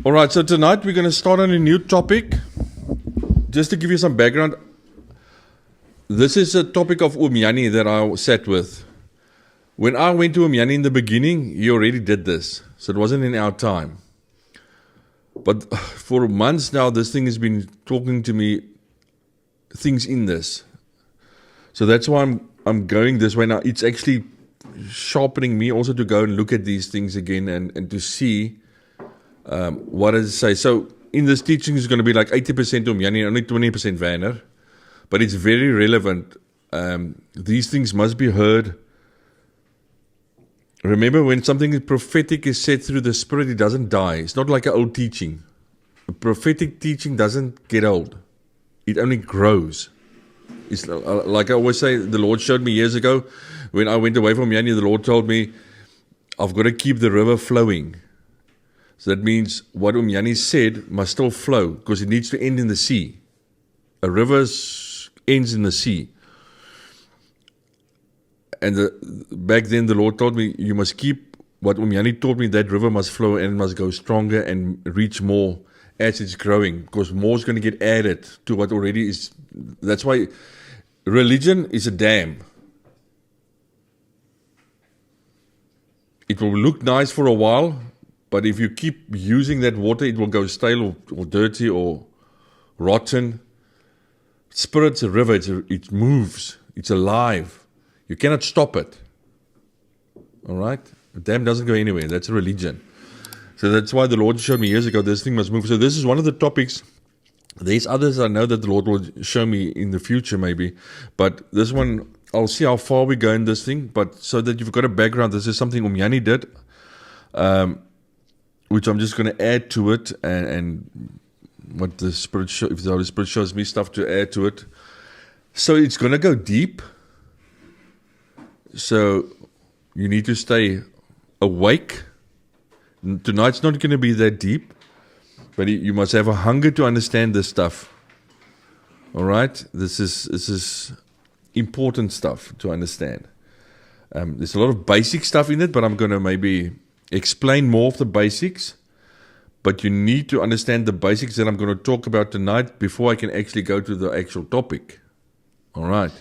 All right, so tonight we're going to start on a new topic. Just to give you some background, this is a topic of Umyani that I sat with. When I went to Umyani in the beginning, he already did this, so it wasn't in our time. But for months now, this thing has been talking to me, things in this. So that's why I'm going this way now. It's actually sharpening me also to go and look at these things again and to see what does it say. So in this teaching is going to be like 80% Umyani, only 20% Vanner. But it's very relevant. These things must be heard. Remember, when something prophetic is said through the Spirit, it doesn't die. It's not like an old teaching. A prophetic teaching doesn't get old. It only grows. It's like I always say, the Lord showed me years ago, when I went away from Umyani, the Lord told me, I've got to keep the river flowing. So that means what Umyani said must still flow, because it needs to end in the sea. A river ends in the sea. And back then the Lord told me, you must keep what Umyani told me, that river must flow and must go stronger and reach more as it's growing, because more is going to get added to what already is. That's why religion is a dam. It will look nice for a while, but if you keep using that water, it will go stale or dirty or rotten. Spirit's a river, it moves, it's alive. You cannot stop it. All right? The dam doesn't go anywhere. That's a religion. So that's why the Lord showed me years ago, this thing must move. So this is one of the topics. There's others I know that the Lord will show me in the future maybe. But this one, I'll see how far we go in this thing. But so that you've got a background, this is something Umyani did, which I'm just going to add to it. And what the Spirit if the Holy Spirit shows me stuff to add to it. So it's going to go deep. So you need to stay awake. Tonight's not going to be that deep, but you must have a hunger to understand this stuff. All right? This is important stuff to understand. There's a lot of basic stuff in it, but I'm going to maybe explain more of the basics. But you need to understand the basics that I'm going to talk about tonight before I can actually go to the actual topic. All right?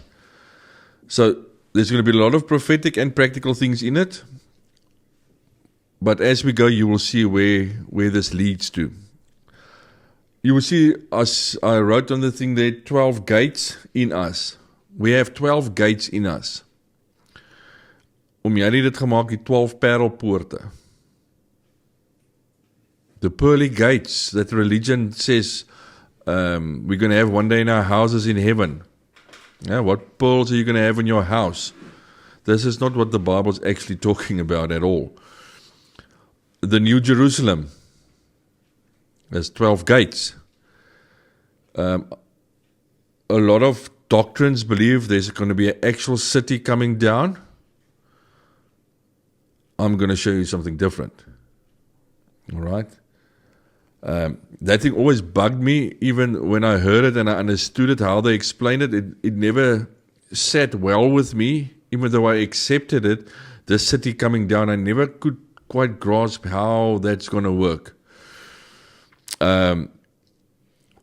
So there's going to be a lot of prophetic and practical things in it. But as we go, you will see where this leads to. You will see, as I wrote on the thing there, 12 gates in us. We have 12 gates in us. Umyani het gemaak die 12 parelpoorte. The pearly gates that religion says we're going to have one day in our houses in heaven. Yeah, what pearls are you going to have in your house? This is not what the Bible is actually talking about at all. The New Jerusalem has 12 gates. A lot of doctrines believe there's going to be an actual city coming down. I'm going to show you something different. All right? That thing always bugged me, even when I heard it and I understood it, how they explained it. It never sat well with me, even though I accepted it. The city coming down, I never could quite grasp how that's going to work.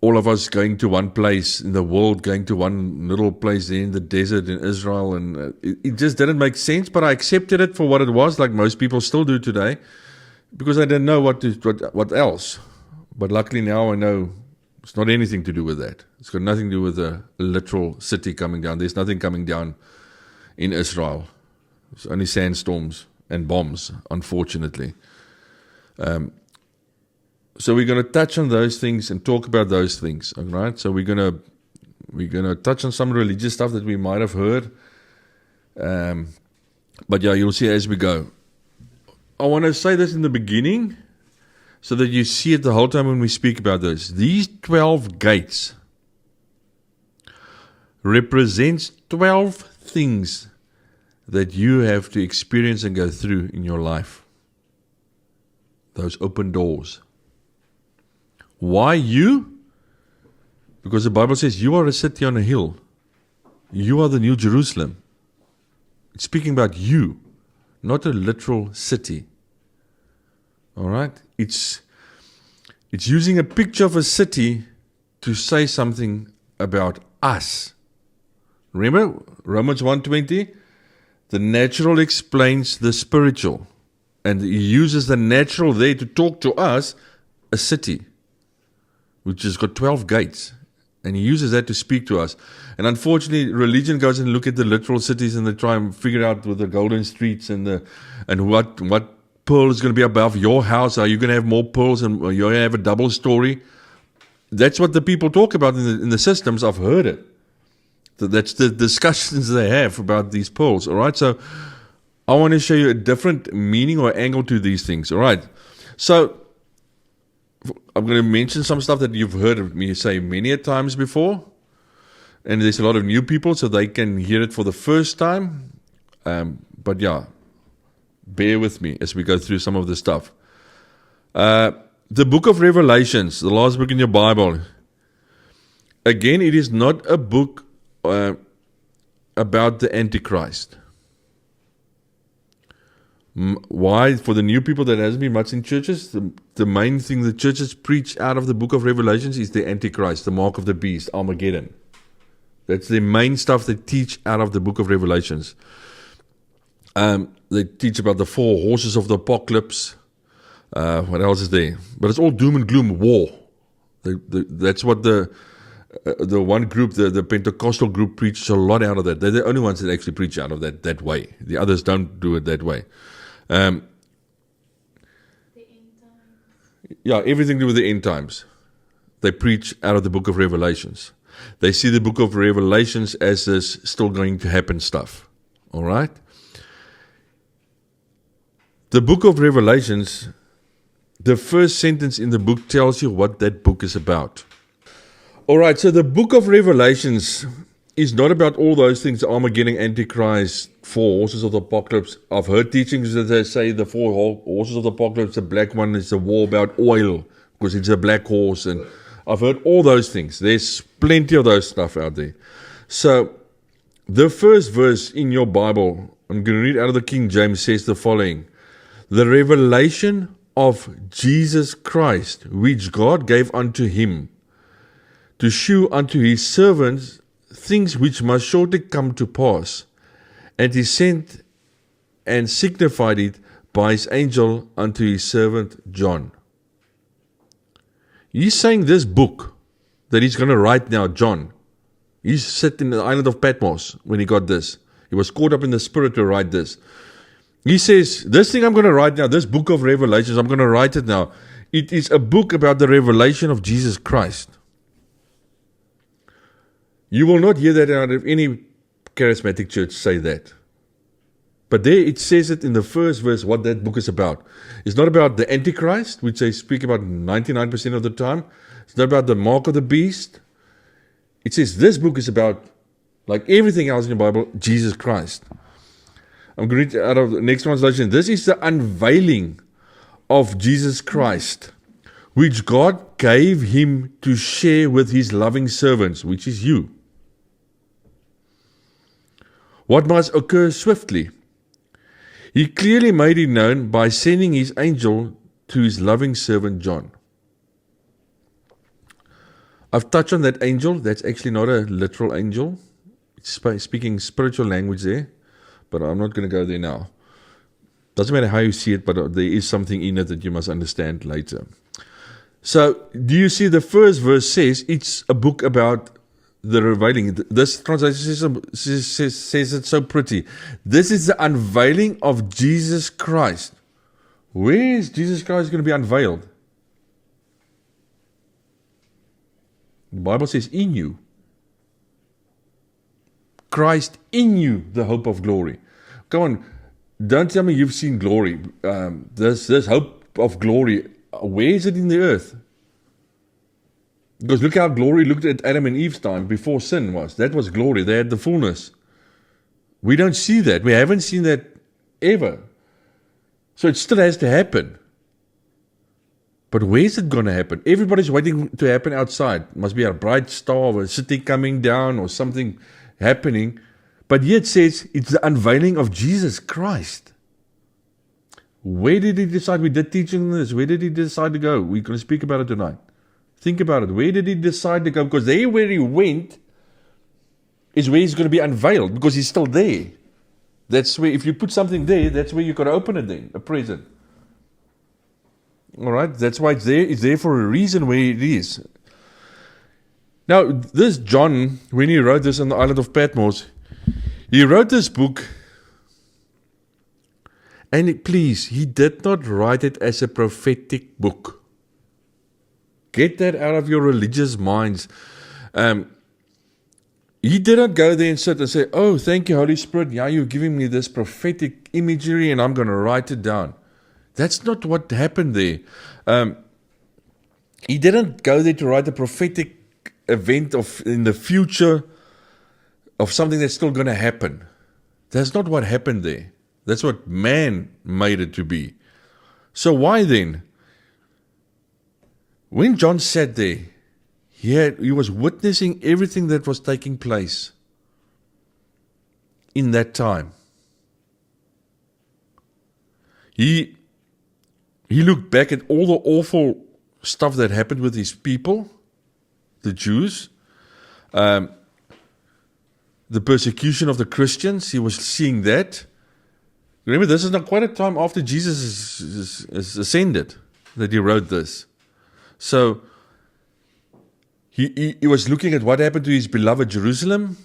All of us going to one place in the world, going to one little place there in the desert in Israel, and it just didn't make sense, but I accepted it for what it was, like most people still do today, because I didn't know what else. But luckily now I know it's not anything to do with that. It's got nothing to do with a literal city coming down. There's nothing coming down in Israel. It's only sandstorms and bombs, unfortunately. So we're going to touch on those things and talk about those things. All right. So we're going to touch on some religious stuff that we might have heard. But yeah, you'll see as we go. I want to say this in the beginning, so that you see it the whole time when we speak about this. These 12 gates represents 12 things that you have to experience and go through in your life. Those open doors. Why you? Because the Bible says you are a city on a hill. You are the New Jerusalem. It's speaking about you, not a literal city. All right? It's It's using a picture of a city to say something about us. Remember, Romans 1:20? The natural explains the spiritual. And he uses the natural there to talk to us, a city, which has got 12 gates. And he uses that to speak to us. And unfortunately, religion goes and look at the literal cities and they try and figure out with the golden streets and what pearl is going to be above your house. Are you going to have more pearls and you're going to have a double story? That's what the people talk about in the systems. I've heard it. That's the discussions they have about these pearls. All right. So I want to show you a different meaning or angle to these things. All right. So I'm going to mention some stuff that you've heard of me say many a times before. And there's a lot of new people, so they can hear it for the first time. But yeah, bear with me as we go through some of the stuff. The book of Revelations, the last book in your Bible. Again, it is not a book about the Antichrist. Why? For the new people that hasn't been much in churches, the main thing the churches preach out of the book of Revelations is the Antichrist, the mark of the beast, Armageddon. That's the main stuff they teach out of the book of Revelations. They teach about the 4 horses of the apocalypse. What else is there? But it's all doom and gloom, war. That's what the one group, the Pentecostal group, preaches a lot out of that. They're the only ones that actually preach out of that way. The others don't do it that way. The end times. Yeah, everything to do with the end times. They preach out of the book of Revelations. They see the book of Revelations as this still going to happen stuff. All right? The book of Revelations, the first sentence in the book tells you what that book is about. All right, so the book of Revelations is not about all those things, Armageddon, Antichrist, 4 horses of the apocalypse. I've heard teachings that they say the 4 horses of the apocalypse, the black one is the war about oil, because it's a black horse. And I've heard all those things. There's plenty of those stuff out there. So the first verse in your Bible, I'm going to read out of the King James, says the following. The revelation of Jesus Christ, which God gave unto him, to shew unto his servants things which must shortly come to pass. And he sent and signified it by his angel unto his servant John. He's saying this book that he's going to write now, John. He's sitting in the island of Patmos when he got this. He was caught up in the spirit to write this. He says, this thing I'm going to write now, this book of Revelations, I'm going to write it now. It is a book about the revelation of Jesus Christ. You will not hear that out of any charismatic church say that. But there it says it in the first verse what that book is about. It's not about the Antichrist, which they speak about 99% of the time. It's not about the mark of the beast. It says this book is about, like everything else in the Bible, Jesus Christ. I'm going to read out of the next translation. This is the unveiling of Jesus Christ, which God gave him to share with his loving servants, which is you. What must occur swiftly? He clearly made it known by sending his angel to his loving servant John. I've touched on that angel. That's actually not a literal angel. It's speaking spiritual language there, but I'm not going to go there now. Doesn't matter how you see it, but there is something in it that you must understand later. So, do you see the first verse says it's a book about the revealing. This translation says it so pretty. This is the unveiling of Jesus Christ. Where is Jesus Christ going to be unveiled? The Bible says in you. Christ in you, the hope of glory. Come on, don't tell me you've seen glory. This hope of glory, where is it in the earth? Because look how glory looked at Adam and Eve's time before sin was. That was glory. They had the fullness. We don't see that. We haven't seen that ever. So it still has to happen. But where is it going to happen? Everybody's waiting to happen outside. It must be a bright star or a city coming down or something happening. But yet it says it's the unveiling of Jesus Christ. Where did he decide? We did teaching this. Where did he decide to go? We're going to speak about it tonight. Think about it. Where did he decide to go? Because there where he went is where he's going to be unveiled, because he's still there. That's where, if you put something there, that's where you've got to open it then, a present. All right? That's why it's there. It's there for a reason where it is. Now, this John, when he wrote this on the island of Patmos, he wrote this book, and please, he did not write it as a prophetic book. Get that out of your religious minds. He didn't go there and sit and say, oh, thank you, Holy Spirit. Now you're giving me this prophetic imagery and I'm going to write it down. That's not what happened there. He didn't go there to write a prophetic event of in the future of something that's still going to happen. That's not what happened there. That's what man made it to be. So why then? When John sat there, he was witnessing everything that was taking place in that time. He looked back at all the awful stuff that happened with his people, the Jews, the persecution of the Christians. He was seeing that. Remember, this is not quite a time after Jesus is ascended that he wrote this. So he was looking at what happened to his beloved Jerusalem,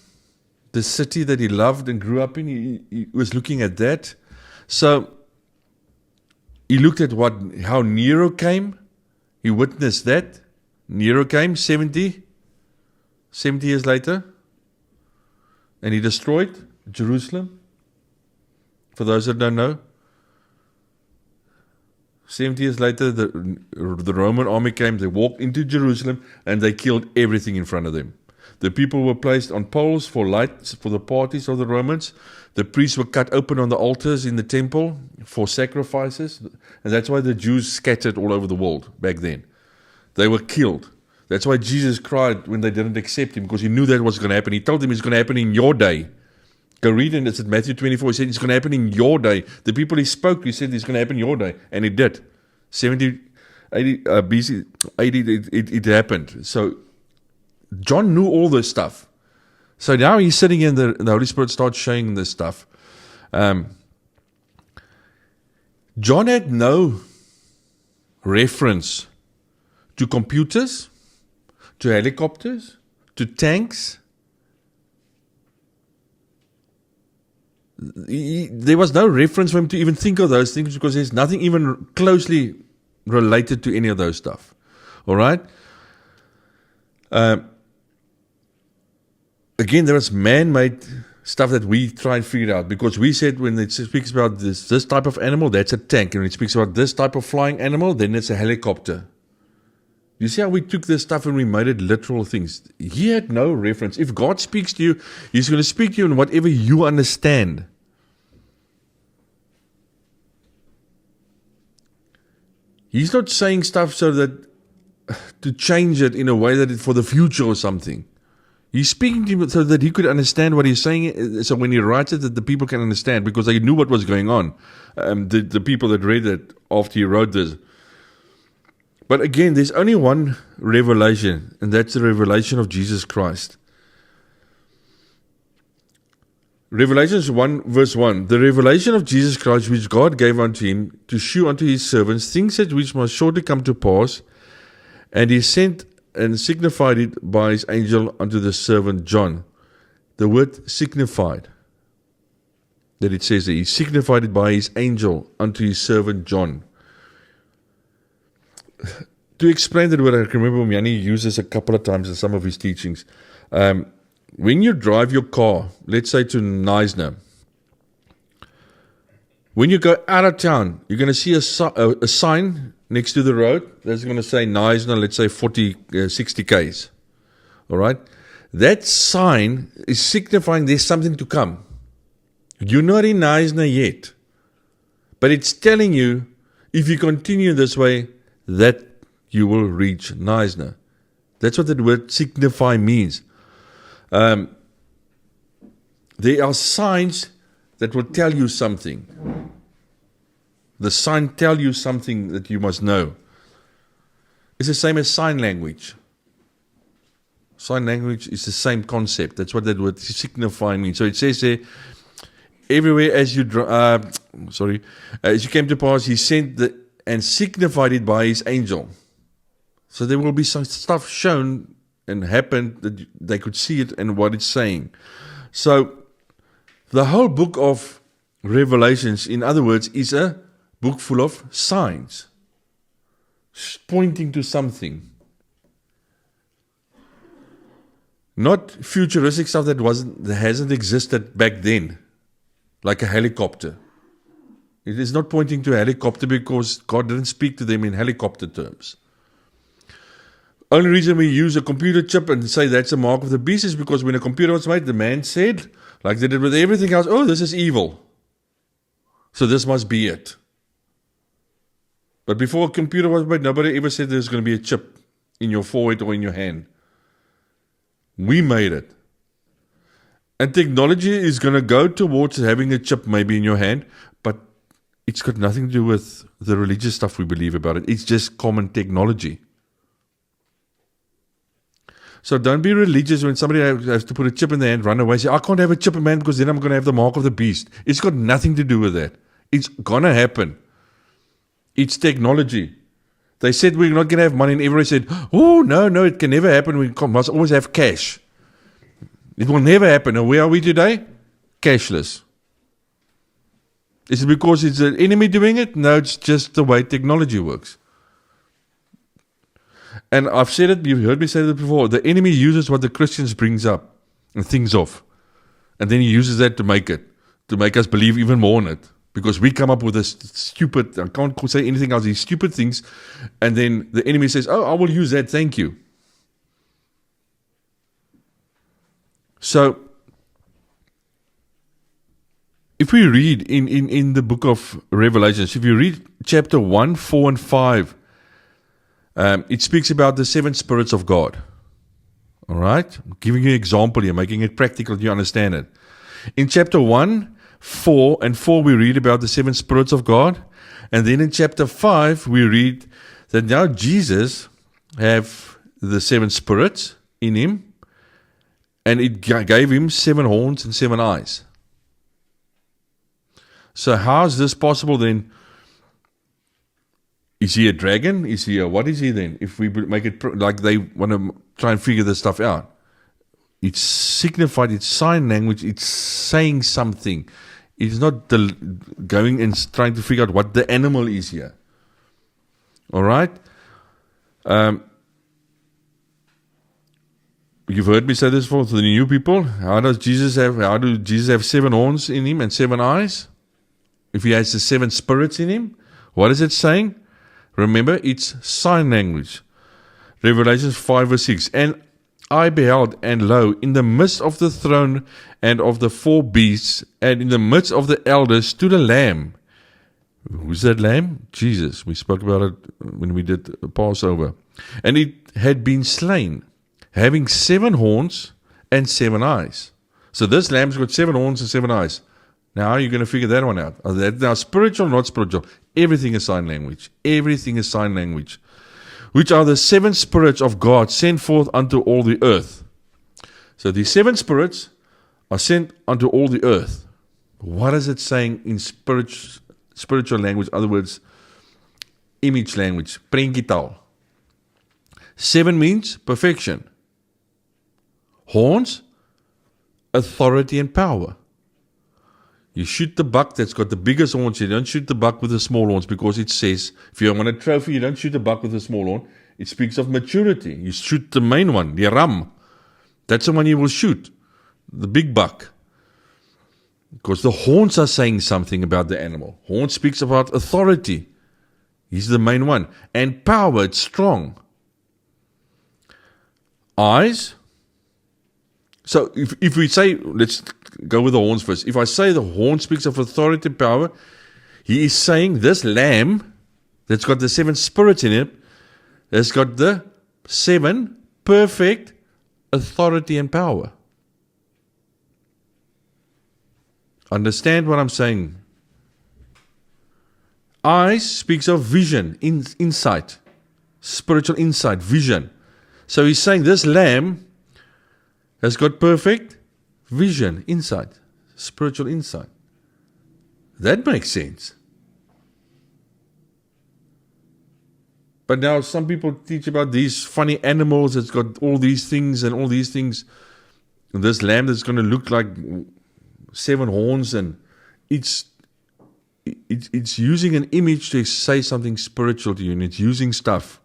the city that he loved and grew up in. He was looking at that. So he looked at how Nero came. He witnessed that. Nero came 70 years later, and he destroyed Jerusalem. For those that don't know, 70 years later, the Roman army came, they walked into Jerusalem, and they killed everything in front of them. The people were placed on poles for lights for the parties of the Romans. The priests were cut open on the altars in the temple for sacrifices. And that's why the Jews scattered all over the world back then. They were killed. That's why Jesus cried when they didn't accept him, because he knew that was going to happen. He told them it's going to happen in your day. Go read it. It's at Matthew 24. He said it's going to happen in your day. The people he spoke, he said it's going to happen in your day. And it did. 70, 80 BC, 80, it happened. So John knew all this stuff. So now he's sitting in the Holy Spirit starts showing this stuff. John had no reference to computers, to helicopters, to tanks. There was no reference for him to even think of those things, because there's nothing even closely related to any of those stuff. All right? Again, there was man-made stuff that we try and figure out, because we said when it speaks about this type of animal, that's a tank. And when it speaks about this type of flying animal, then it's a helicopter. You see how we took this stuff and we made it literal things? He had no reference. If God speaks to you, he's going to speak to you in whatever you understand. He's not saying stuff so that to change it in a way that it's for the future or something. He's speaking to him so that he could understand what he's saying. So when he writes it, that the people can understand, because they knew what was going on. The people that read it after he wrote this. But again, there's only one revelation, and that's the revelation of Jesus Christ. Revelations 1 verse 1. The revelation of Jesus Christ, which God gave unto him, to shew unto his servants things that which must shortly come to pass, and he sent and signified it by his angel unto the servant John. The word signified, that it says that he signified it by his angel unto his servant John. To explain that word, I can remember Yanni uses a couple of times in some of his teachings. When you drive your car, let's say to Neisner, when you go out of town, you're going to see a sign next to the road that's going to say Neisner, let's say 60 Ks. All right? That sign is signifying there's something to come. You're not in Neisner yet. But it's telling you, if you continue this way, that you will reach Neisner. That's what the word signify means. There are signs that will tell you something. The sign tell you something that you must know. It's the same as sign language. Sign language is the same concept. That's what that word signify means. So it says there, everywhere as you as you came to pass, he sent and signified it by his angel. So there will be some stuff shown and happened that they could see it and what it's saying. So the whole book of Revelations, in other words, is a book full of signs, pointing to something. Not futuristic stuff that hasn't existed back then, like a helicopter. It is not pointing to a helicopter because God didn't speak to them in helicopter terms. Only reason we use a computer chip and say that's a mark of the beast is because when a computer was made, the man said, like they did with everything else, oh, this is evil. So this must be it. But before a computer was made, nobody ever said there's going to be a chip in your forehead or in your hand. We made it. And technology is going to go towards having a chip maybe in your hand, but it's got nothing to do with the religious stuff we believe about it. It's just common technology. So don't be religious when somebody has to put a chip in their hand, run away, say, I can't have a chip in my hand because then I'm going to have the mark of the beast. It's got nothing to do with that. It's going to happen. It's technology. They said we're not going to have money, and everybody said, oh, no, it can never happen. We must always have cash. It will never happen. And where are we today? Cashless. Is it because it's the enemy doing it? No, it's just the way technology works. And I've said it, you've heard me say that before. The enemy uses what the Christians brings up and thinks of. And then he uses that to make us believe even more in it. Because we come up with this stupid, I can't say anything else, these stupid things. And then the enemy says, oh, I will use that, thank you. So, if we read in the book of Revelations, if you read chapter 1, 4, and 5, it speaks about the 7 spirits of God. All right? I'm giving you an example here, making it practical, you understand it. In chapter 1, 4 and 4, we read about the 7 spirits of God. And then in chapter 5, we read that now Jesus have the 7 spirits in him. And it gave him 7 horns and 7 eyes. So how is this possible then? Is he a dragon? Is he what is he then? If we make it like they want to try and figure this stuff out. It's signified, it's sign language, it's saying something. It's not going and trying to figure out what the animal is here. All right? You've heard me say this for the new people. How do Jesus have 7 horns in him and 7 eyes? If he has the 7 spirits in him, what is it saying? Remember, it's sign language. Revelation 5 verse 6. And I beheld, and lo, in the midst of the throne and of the 4 beasts, and in the midst of the elders stood a lamb. Who's that lamb? Jesus. We spoke about it when we did Passover. And it had been slain, having 7 horns and 7 eyes. So this lamb's got 7 horns and 7 eyes. Now, how are you going to figure that one out? Are that now spiritual, not spiritual? Everything is sign language. Everything is sign language. Which are the 7 spirits of God sent forth unto all the earth. So the 7 spirits are sent unto all the earth. What is it saying in spiritual language? In other words, image language, prentjietaal. 7 means perfection. Horns, authority and power. You shoot the buck that's got the biggest horns. You don't shoot the buck with the small horns because it says, if you want a trophy, you don't shoot the buck with the small horn. It speaks of maturity. You shoot the main one, the ram. That's the one you will shoot, the big buck. Because the horns are saying something about the animal. Horn speaks about authority. He's the main one. And power, it's strong. Eyes. So if we say, let's go with the horns first. If I say the horn speaks of authority and power, he is saying this lamb that's got the 7 spirits in it has got the 7 perfect authority and power. Understand what I'm saying? Eyes speaks of vision, insight, spiritual insight, vision. So he's saying this lamb has got perfect vision, insight, spiritual insight. That makes sense. But now some people teach about these funny animals that's got all these things and all these things. And this lamb that's going to look like 7 horns, and it's using an image to say something spiritual to you, and it's using stuff.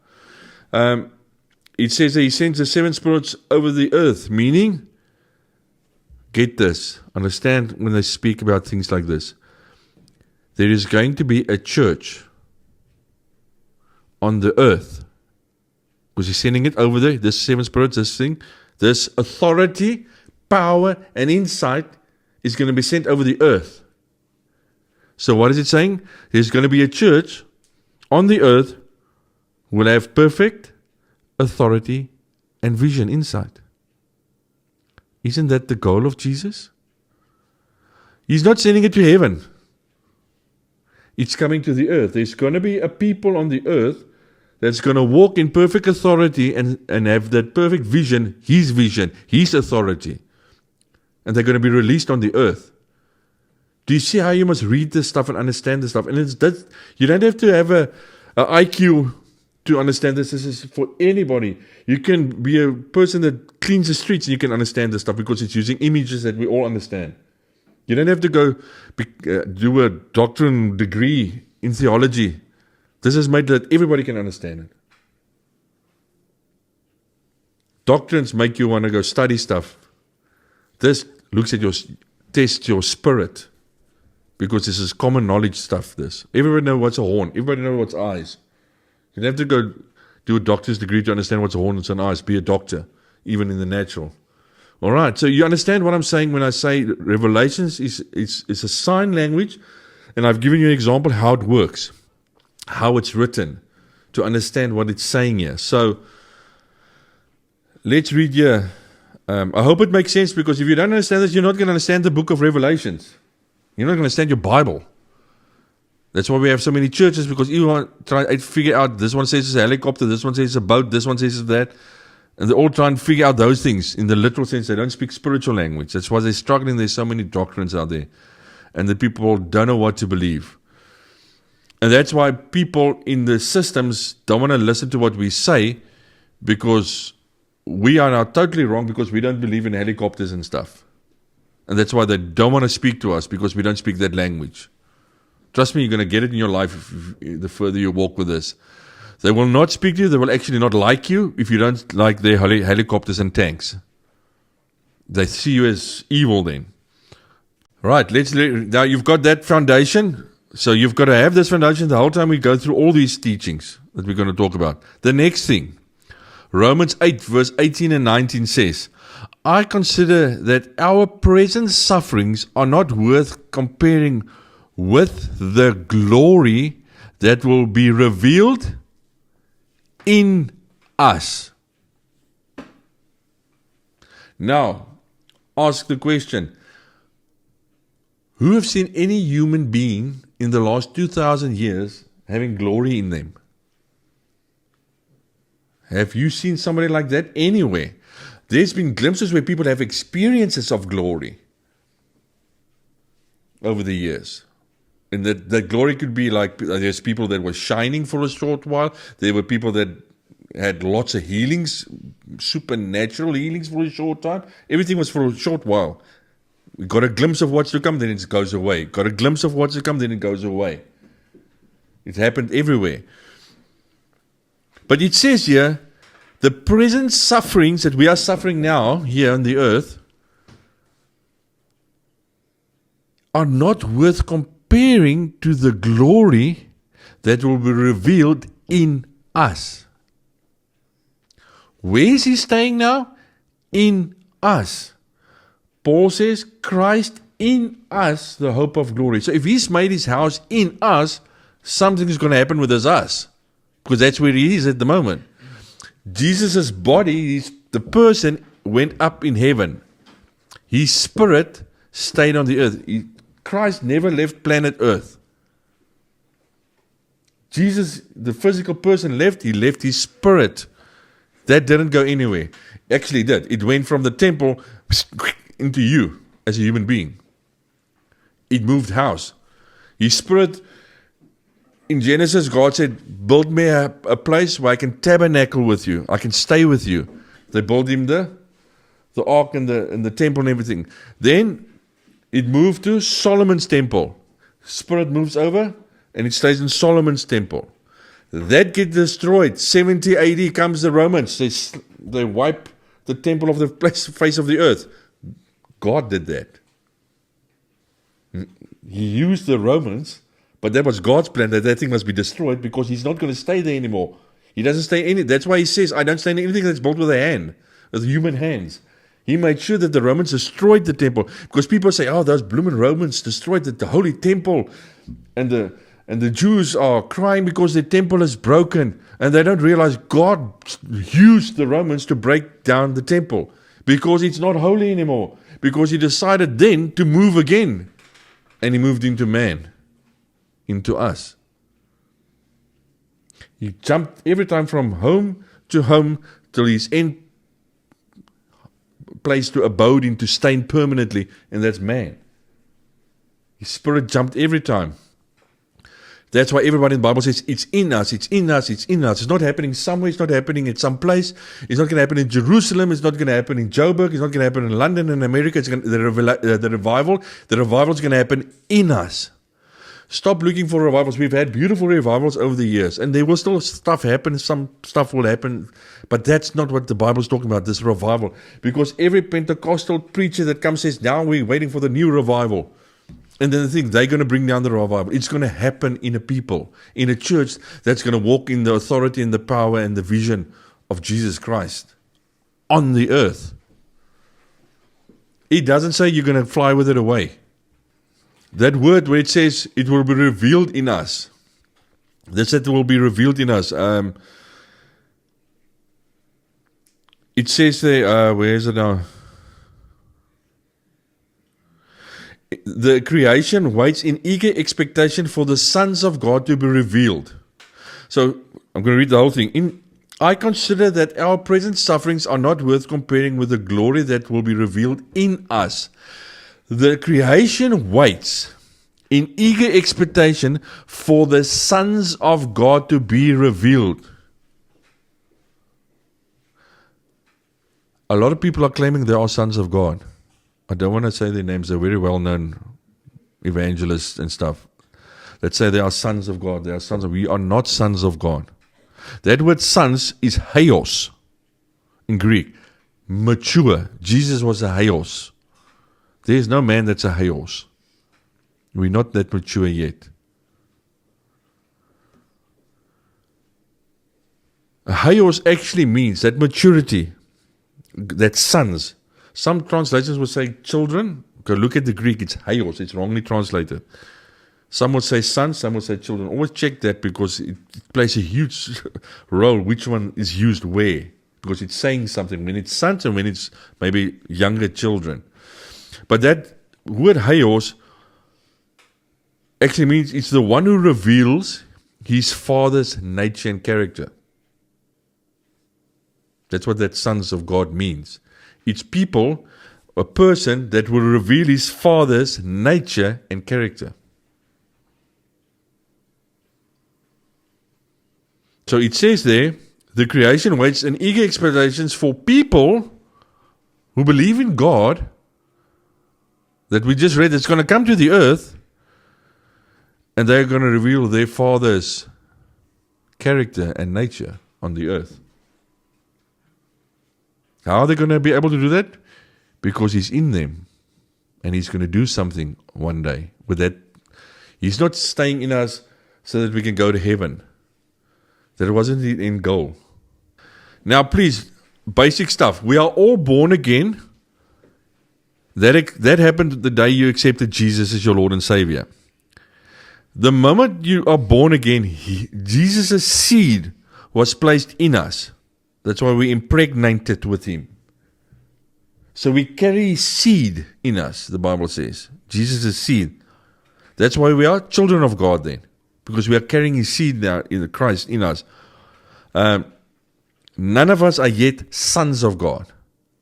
It says that he sends the 7 spirits over the earth, meaning, get this, understand when they speak about things like this. There is going to be a church on the earth, because he's sending it over there, this 7 spirits, this thing, this authority, power, and insight is going to be sent over the earth. So what is it saying? There's going to be a church on the earth who will have perfect authority and vision, insight. Isn't that the goal of Jesus? He's not sending it to heaven. It's coming to the earth. There's going to be a people on the earth that's going to walk in perfect authority and have that perfect vision, his authority. And they're going to be released on the earth. Do you see how you must read this stuff and understand this stuff? And you don't have to have a IQ to understand this. This is for anybody. You can be a person that cleans the streets and you can understand this stuff because it's using images that we all understand. You don't have to go do a doctorate degree in theology. This is made that everybody can understand it. Doctrines make you want to go study stuff. This looks at tests your spirit, because this is common knowledge stuff. Everybody knows what's a horn. Everybody knows what's eyes. You don't have to go do a doctor's degree to understand what's a horn and what's an eyes. Be a doctor, even in the natural. All right, so you understand what I'm saying when I say Revelations is a sign language, and I've given you an example how it works, how it's written, to understand what it's saying here. So let's read here. I hope it makes sense, because if you don't understand this, you're not going to understand the book of Revelations. You're not going to understand your Bible. That's why we have so many churches, because everyone try to figure out, this one says it's a helicopter, this one says it's a boat, this one says it's that. And they all try and figure out those things in the literal sense. They don't speak spiritual language. That's why they're struggling. There's so many doctrines out there. And the people don't know what to believe. And that's why people in the systems don't want to listen to what we say, because we are now totally wrong, because we don't believe in helicopters and stuff. And that's why they don't want to speak to us, because we don't speak that language. Trust me, you're going to get it in your life the further you walk with this. They will not speak to you. They will actually not like you if you don't like their helicopters and tanks. They see you as evil then. Right, now you've got that foundation. So you've got to have this foundation the whole time we go through all these teachings that we're going to talk about. The next thing, Romans 8 verse 18 and 19 says, I consider that our present sufferings are not worth comparing with the glory that will be revealed in us. Now, ask the question, who have seen any human being in the last 2,000 years having glory in them? Have you seen somebody like that anywhere? There's been glimpses where people have experiences of glory over the years. And that glory could be like, there's people that were shining for a short while. There were people that had lots of healings, supernatural healings for a short time. Everything was for a short while. We got a glimpse of what's to come, then it goes away. Got a glimpse of what's to come, then it goes away. It happened everywhere. But it says here, the present sufferings that we are suffering now here on the earth are not worth comparing to the glory that will be revealed in us. Where is he staying now? In us. Paul says, Christ in us, the hope of glory. So if he's made his house in us, something is going to happen with us. Because that's where he is at the moment. Jesus' body, the person, went up in heaven. His spirit stayed on the earth. Christ never left planet Earth. Jesus, the physical person left, he left his spirit. That didn't go anywhere. Actually, it did. It went from the temple into you as a human being. It moved house. His spirit, in Genesis, God said, build me a place where I can tabernacle with you. I can stay with you. They built him the ark and the temple and everything. Then it moved to Solomon's temple. Spirit moves over and it stays in Solomon's temple. That gets destroyed. 70 AD comes the Romans. They wipe the temple of the face of the earth. God did that. He used the Romans, but that was God's plan that thing must be destroyed because he's not going to stay there anymore. He doesn't stay in it. That's why he says, I don't stay in anything that's built with a hand, with human hands. He made sure that the Romans destroyed the temple because people say, oh, those blooming Romans destroyed the holy temple. And the Jews are crying because their temple is broken. And they don't realize God used the Romans to break down the temple because it's not holy anymore. Because he decided then to move again. And he moved into man, into us. He jumped every time from home to home till his end place to abode in, to stay permanently, and that's man. His spirit jumped every time. That's why everybody in the Bible says, it's in us, it's in us, it's in us. It's not happening somewhere, it's not happening at some place. It's not going to happen in Jerusalem, it's not going to happen in Joburg, it's not going to happen in London and America. The revival is going to happen in us. Stop looking for revivals. We've had beautiful revivals over the years, and there will still stuff happen, some stuff will happen, but that's not what the Bible's talking about, this revival. Because every Pentecostal preacher that comes says, now we're waiting for the new revival. And then they think they're going to bring down the revival. It's going to happen in a people, in a church that's going to walk in the authority and the power and the vision of Jesus Christ on the earth. It doesn't say you're going to fly with it away. That word where it says it will be revealed in us. That's that it will be revealed in us. It says there, where is it now? The creation waits in eager expectation for the sons of God to be revealed. So, I'm going to read the whole thing. I consider that our present sufferings are not worth comparing with the glory that will be revealed in us. The creation waits in eager expectation for the sons of God to be revealed. A lot of people are claiming they are sons of God. I don't want to say their names. They're very well-known evangelists and stuff. Let's say they are sons of God. They are sons of. We are not sons of God. That word sons is heios in Greek. Mature. Jesus was a heios. There is no man that's a heios. We're not that mature yet. A heios actually means that maturity, that sons. Some translations will say children. Go look at the Greek, it's heios, it's wrongly translated. Some will say sons, some will say children. Always check that because it plays a huge role which one is used where. Because it's saying something when it's sons and when it's maybe younger children. But that word heios actually means it's the one who reveals his father's nature and character. That's what that sons of God means. It's people, a person that will reveal his father's nature and character. So it says there, the creation waits in eager expectations for people who believe in God, that we just read, it's going to come to the earth, and they're going to reveal their father's character and nature on the earth. How are they going to be able to do that? Because he's in them. And he's going to do something one day with that. He's not staying in us so that we can go to heaven. That wasn't the end goal. Now please, basic stuff. We are all born again. That happened the day you accepted Jesus as your Lord and Savior. The moment you are born again, Jesus' seed was placed in us. That's why we impregnated with him. So we carry seed in us, the Bible says. Jesus' seed. That's why we are children of God then. because we are carrying His seed now in Christ in us. None of us are yet sons of God.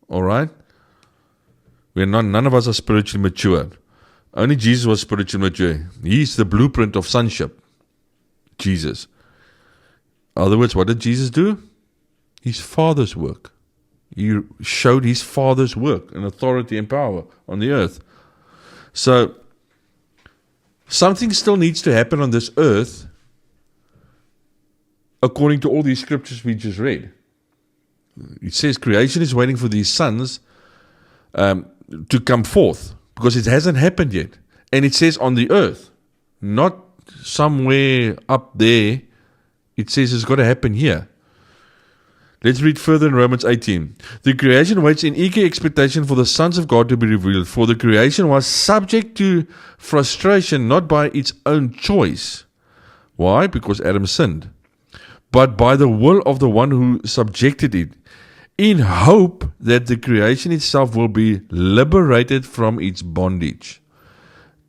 All right? None of us are spiritually mature. Only Jesus was spiritually mature. He's the blueprint of sonship. Jesus. In other words, what did Jesus do? His Father's work. He showed His Father's work and authority and power on the earth. So, something still needs to happen on this earth according to all these scriptures we just read. It says creation is waiting for these sons to come forth because it hasn't happened yet. And it says on the earth, not somewhere up there. It says it's got to happen here. Let's read further in Romans 18. The creation waits in eager expectation for the sons of God to be revealed. For the creation was subject to frustration, not by its own choice. Why? Because Adam sinned. But by the will of the one who subjected it, in hope that the creation itself will be liberated from its bondage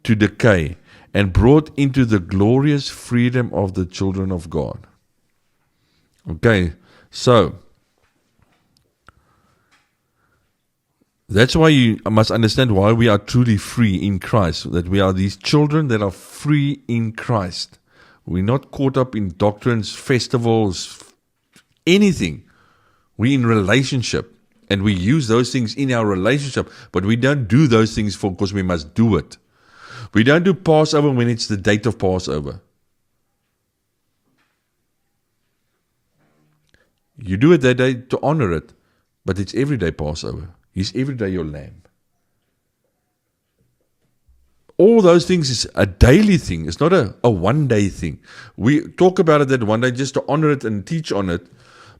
to decay and brought into the glorious freedom of the children of God. Okay, so that's why you must understand why we are truly free in Christ, that we are these children that are free in Christ. We're not caught up in doctrines, festivals, anything. We're in relationship, and we use those things in our relationship, but we don't do those things because we must do it. We don't do Passover when it's the date of Passover. You do it that day to honor it, but it's everyday Passover. He's everyday your lamb. All those things is a daily thing. It's not a one-day thing. We talk about it that one day just to honor it and teach on it,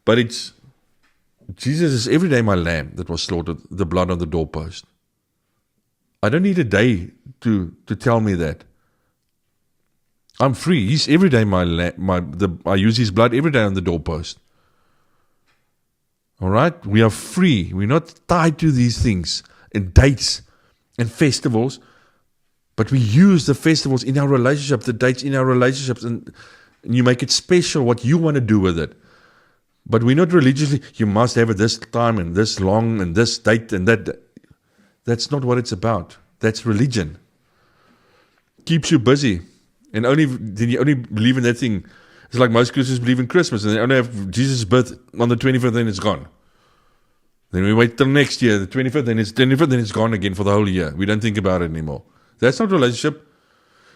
but it's Jesus is every day my lamb that was slaughtered, the blood on the doorpost. I don't need a day to tell me that. I'm free. He's every day my lamb. I use His blood every day on the doorpost. All right? We are free. We're not tied to these things and dates and festivals, but we use the festivals in our relationship, the dates in our relationships, and you make it special what you want to do with it. But we're not religiously, you must have it this time and this long and this date and that. That's not what it's about. That's religion. Keeps you busy. And then you only believe in that thing. It's like most Christians believe in Christmas and they only have Jesus' birth on the 25th and it's gone. Then we wait till next year, the 25th, then it's gone again for the whole year. We don't think about it anymore. That's not relationship.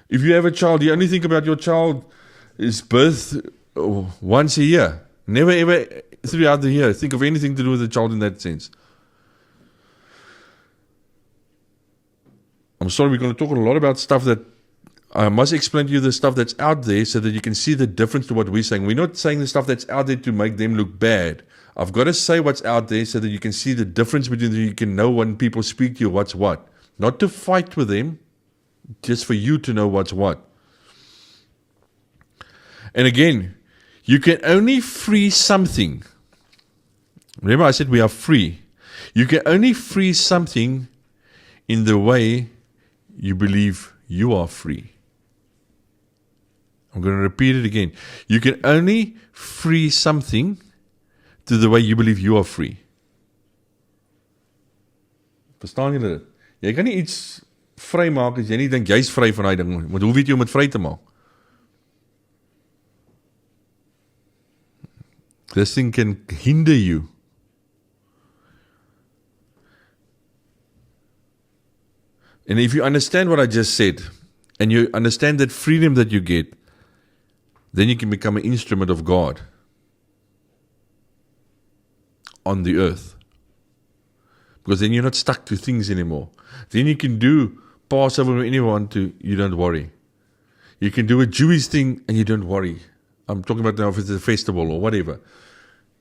If you have a child, you only think about your child's birth once a year. Never ever throughout the year think of anything to do with the child in that sense. I'm sorry, we're going to talk a lot about stuff that I must explain to you, the stuff that's out there so that you can see the difference to what we're saying. We're not saying the stuff that's out there to make them look bad. I've got to say what's out there so that you can see the difference between them. You can know when people speak to you what's what. Not to fight with them, just for you to know what's what. And again, you can only free something. Remember I said we are free. You can only free something in the way you believe you are free. I'm going to repeat it again. You can only free something to the way you believe you are free. Verstaan julle dit? Jy kan nie iets vry maak as jy nie dink jy's vry van daai ding, want hoe weet jy om dit vry te maak? This thing can hinder you. And if you understand what I just said, and you understand that freedom that you get, then you can become an instrument of God on the earth. Because then you're not stuck to things anymore. Then you can do Passover when anyone want to, you don't worry. You can do a Jewish thing and you don't worry. I'm talking about now if it's a festival or whatever.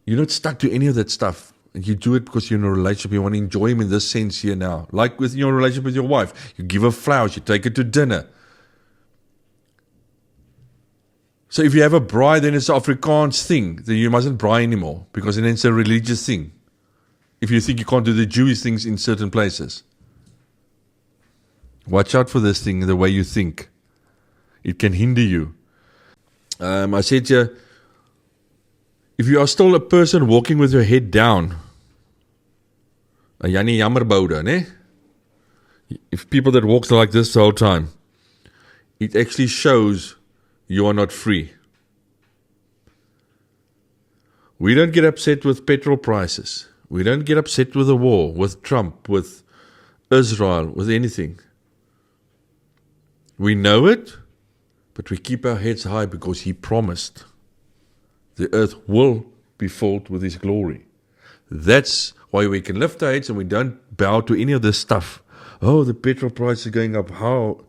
You're not stuck to any of that stuff. You do it because you're in a relationship. You want to enjoy him in this sense here now. Like with your relationship with your wife. You give her flowers. You take her to dinner. So if you have a braai, then it's an Afrikaans thing. Then you mustn't braai anymore. Because then it's a religious thing. If you think you can't do the Jewish things in certain places. Watch out for this thing, the way you think. It can hinder you. I said to you, if you are still a person walking with your head down, jy nie jammer boude, ne? If people that walk like this the whole time, it actually shows you are not free. We don't get upset with petrol prices. We don't get upset with the war, with Trump, with Israel, with anything. We know it, but we keep our heads high because He promised the earth will be filled with His glory. That's why we can lift our heads and we don't bow to any of this stuff. Oh, the petrol price is going up. How?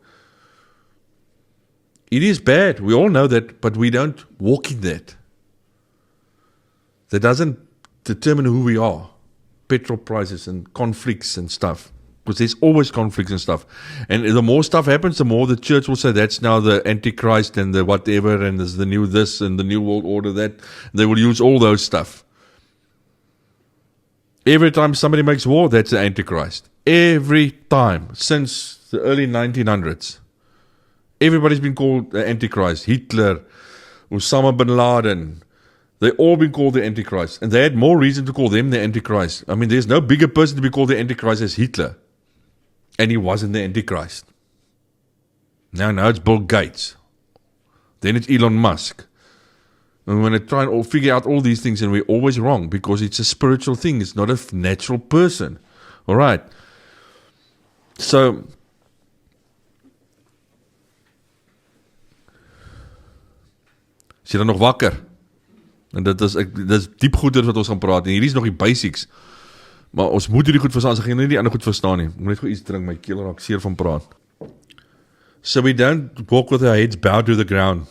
It is bad. We all know that, but we don't walk in that. That doesn't determine who we are. Petrol prices and conflicts and stuff. Because there's always conflicts and stuff. And the more stuff happens, the more the church will say that's now the Antichrist and the whatever, and there's the new this and the new world order that. They will use all those stuff. Every time somebody makes war, that's the Antichrist. Every time, since the early 1900s. Everybody's been called the Antichrist. Hitler, Osama bin Laden. They've all been called the Antichrist. And they had more reason to call them the Antichrist. I mean, there's no bigger person to be called the Antichrist as Hitler. And he wasn't the Antichrist. Now it's Bill Gates. Then it's Elon Musk. And we're going to try and figure out all these things, and we're always wrong because it's a spiritual thing. It's not a natural person. All right. So, is jy dan nog wakker? En dit is diep goeders wat ons gaan praat. En hierdie is nog die basics. Maar ons moet hierdie goed verstaan. Ons gaan nie die ander goed verstaan nie. Ek moet net gou iets drink. My keel raak seer van praat. So we don't walk with our heads bowed to the ground.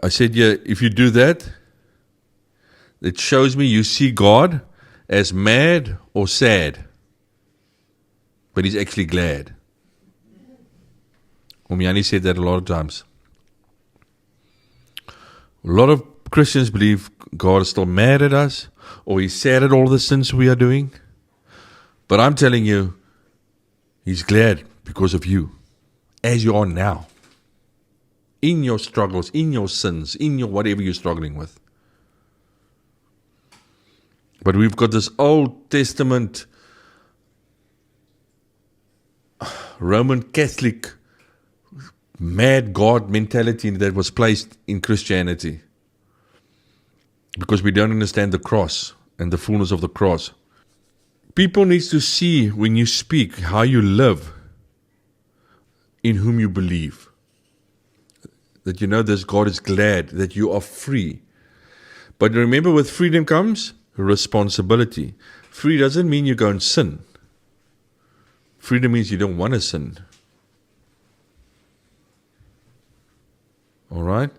I said, yeah, if you do that, it shows me you see God as mad or sad. But He's actually glad. Omiani said that a lot of times. A lot of Christians believe God is still mad at us, or He's sad at all the sins we are doing. But I'm telling you, He's glad because of you, as you are now. In your struggles, in your sins, in your whatever you're struggling with. But we've got this Old Testament Roman Catholic mad God mentality that was placed in Christianity. Because we don't understand the cross and the fullness of the cross. People need to see when you speak how you live, in whom you believe. That you know this God is glad that you are free. But remember, with freedom comes responsibility. Free doesn't mean you go and sin. Freedom means you don't want to sin. All right?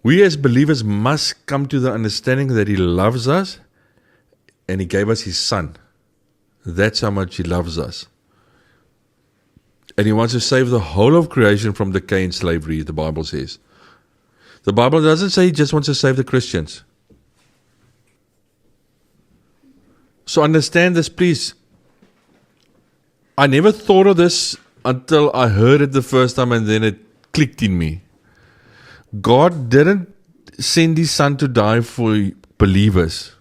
We as believers must come to the understanding that He loves us and He gave us His Son. That's how much He loves us. And He wants to save the whole of creation from decay and slavery, the Bible says. The Bible doesn't say He just wants to save the Christians. So understand this, please. I never thought of this until I heard it the first time, and then it clicked in me. God didn't send His Son to die for believers.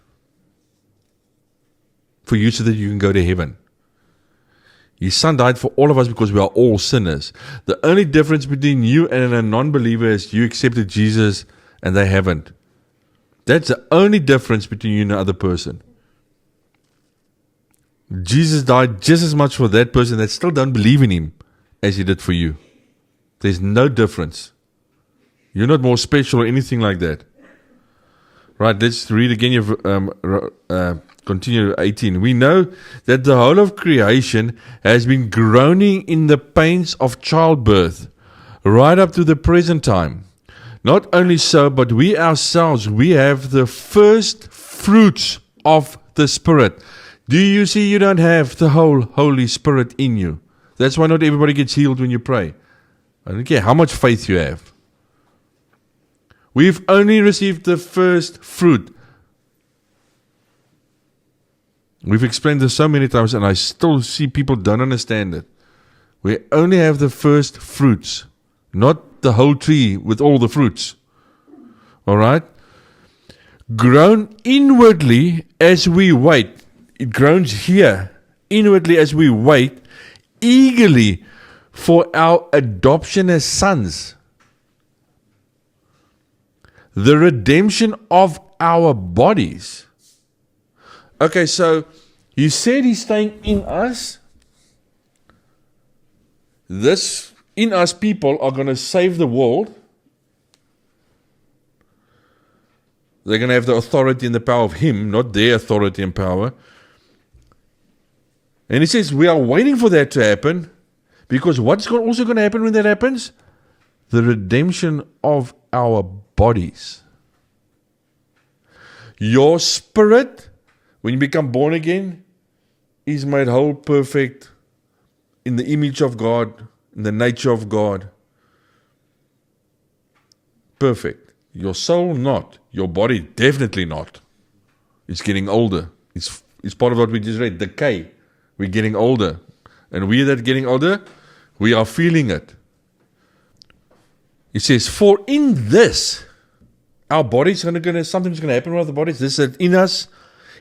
For you so that you can go to heaven. His Son died for all of us because we are all sinners. The only difference between you and a non-believer is you accepted Jesus and they haven't. That's the only difference between you and the other person. Jesus died just as much for that person that still don't believe in Him as He did for you. There's no difference. You're not more special or anything like that. Right, let's read again. Continue 18. We know that the whole of creation has been groaning in the pains of childbirth right up to the present time. Not only so, but we ourselves, we have the first fruits of the Spirit. Do you see you don't have the whole Holy Spirit in you? That's why not everybody gets healed when you pray. I don't care how much faith you have. We've only received the first fruit. We've explained this so many times and I still see people don't understand it. We only have the first fruits, not the whole tree with all the fruits. All right? Grown inwardly as we wait. It grows here, inwardly as we wait, eagerly for our adoption as sons. The redemption of our bodies. Okay, so he said he's staying in us. This in us people are going to save the world. They're going to have the authority and the power of him, not their authority and power. And he says we are waiting for that to happen, because what's also going to happen when that happens? The redemption of our bodies. Your spirit, when you become born again, is made whole, perfect, in the image of God, in the nature of God. Perfect. Your soul not. Your body definitely not. It's getting older. It's part of what we just read. Decay. We're getting older. And we that getting older, we are feeling it. It says, for in this, our bodies something's gonna happen with the bodies. This is in us.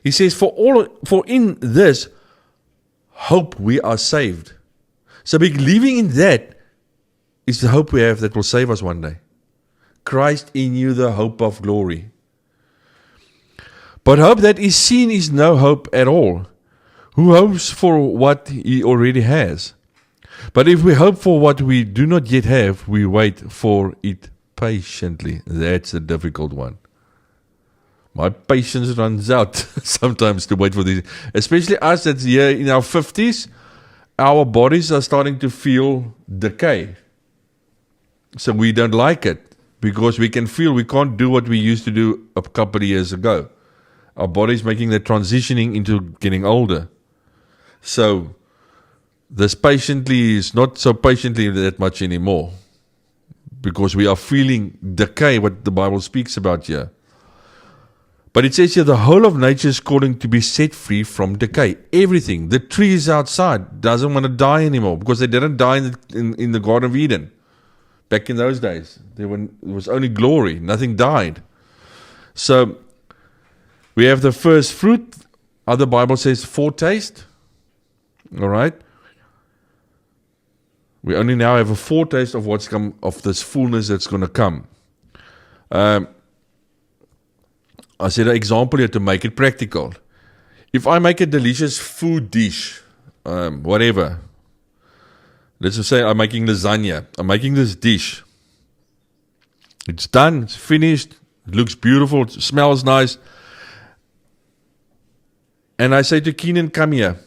He says, for in this hope we are saved. So believing in that is the hope we have that will save us one day. Christ in you, the hope of glory. But hope that is seen is no hope at all. Who hopes for what he already has? But if we hope for what we do not yet have, we wait for it patiently. That's a difficult one. My patience runs out sometimes to wait for these. Especially us that's here in our 50s, our bodies are starting to feel decay. So we don't like it, because we can feel we can't do what we used to do a couple of years ago. Our body's making the transitioning into getting older. So this patiently is not so patiently that much anymore, because we are feeling decay, what the Bible speaks about here. But it says here the whole of nature is calling to be set free from decay. Everything. The trees outside doesn't want to die anymore, because they didn't die in the Garden of Eden. Back in those days, there was only glory. Nothing died. So we have the first fruit. Other Bible says foretaste. All right. We only now have a foretaste of what's come, of this fullness that's going to come. I said an example here to make it practical. If I make a delicious food dish, whatever. Let's just say I'm making lasagna. I'm making this dish. It's done. It's finished. It looks beautiful. It smells nice. And I say to Keenan, come here.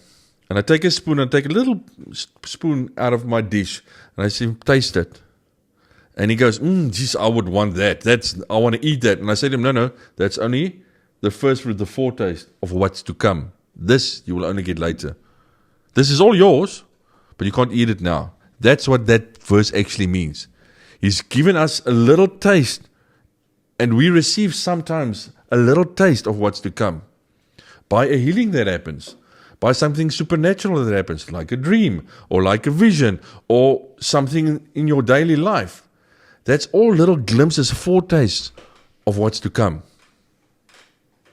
And I take a spoon and take a little spoon out of my dish. And I say, taste it. And he goes, geez, I would want that. I want to eat that. And I say to him, no, that's only the first fruit, the foretaste of what's to come. This you will only get later. This is all yours, but you can't eat it now. That's what that verse actually means. He's given us a little taste, and we receive sometimes a little taste of what's to come. By a healing that happens, by something supernatural that happens, like a dream, or like a vision, or something in your daily life. That's all little glimpses, foretastes of what's to come.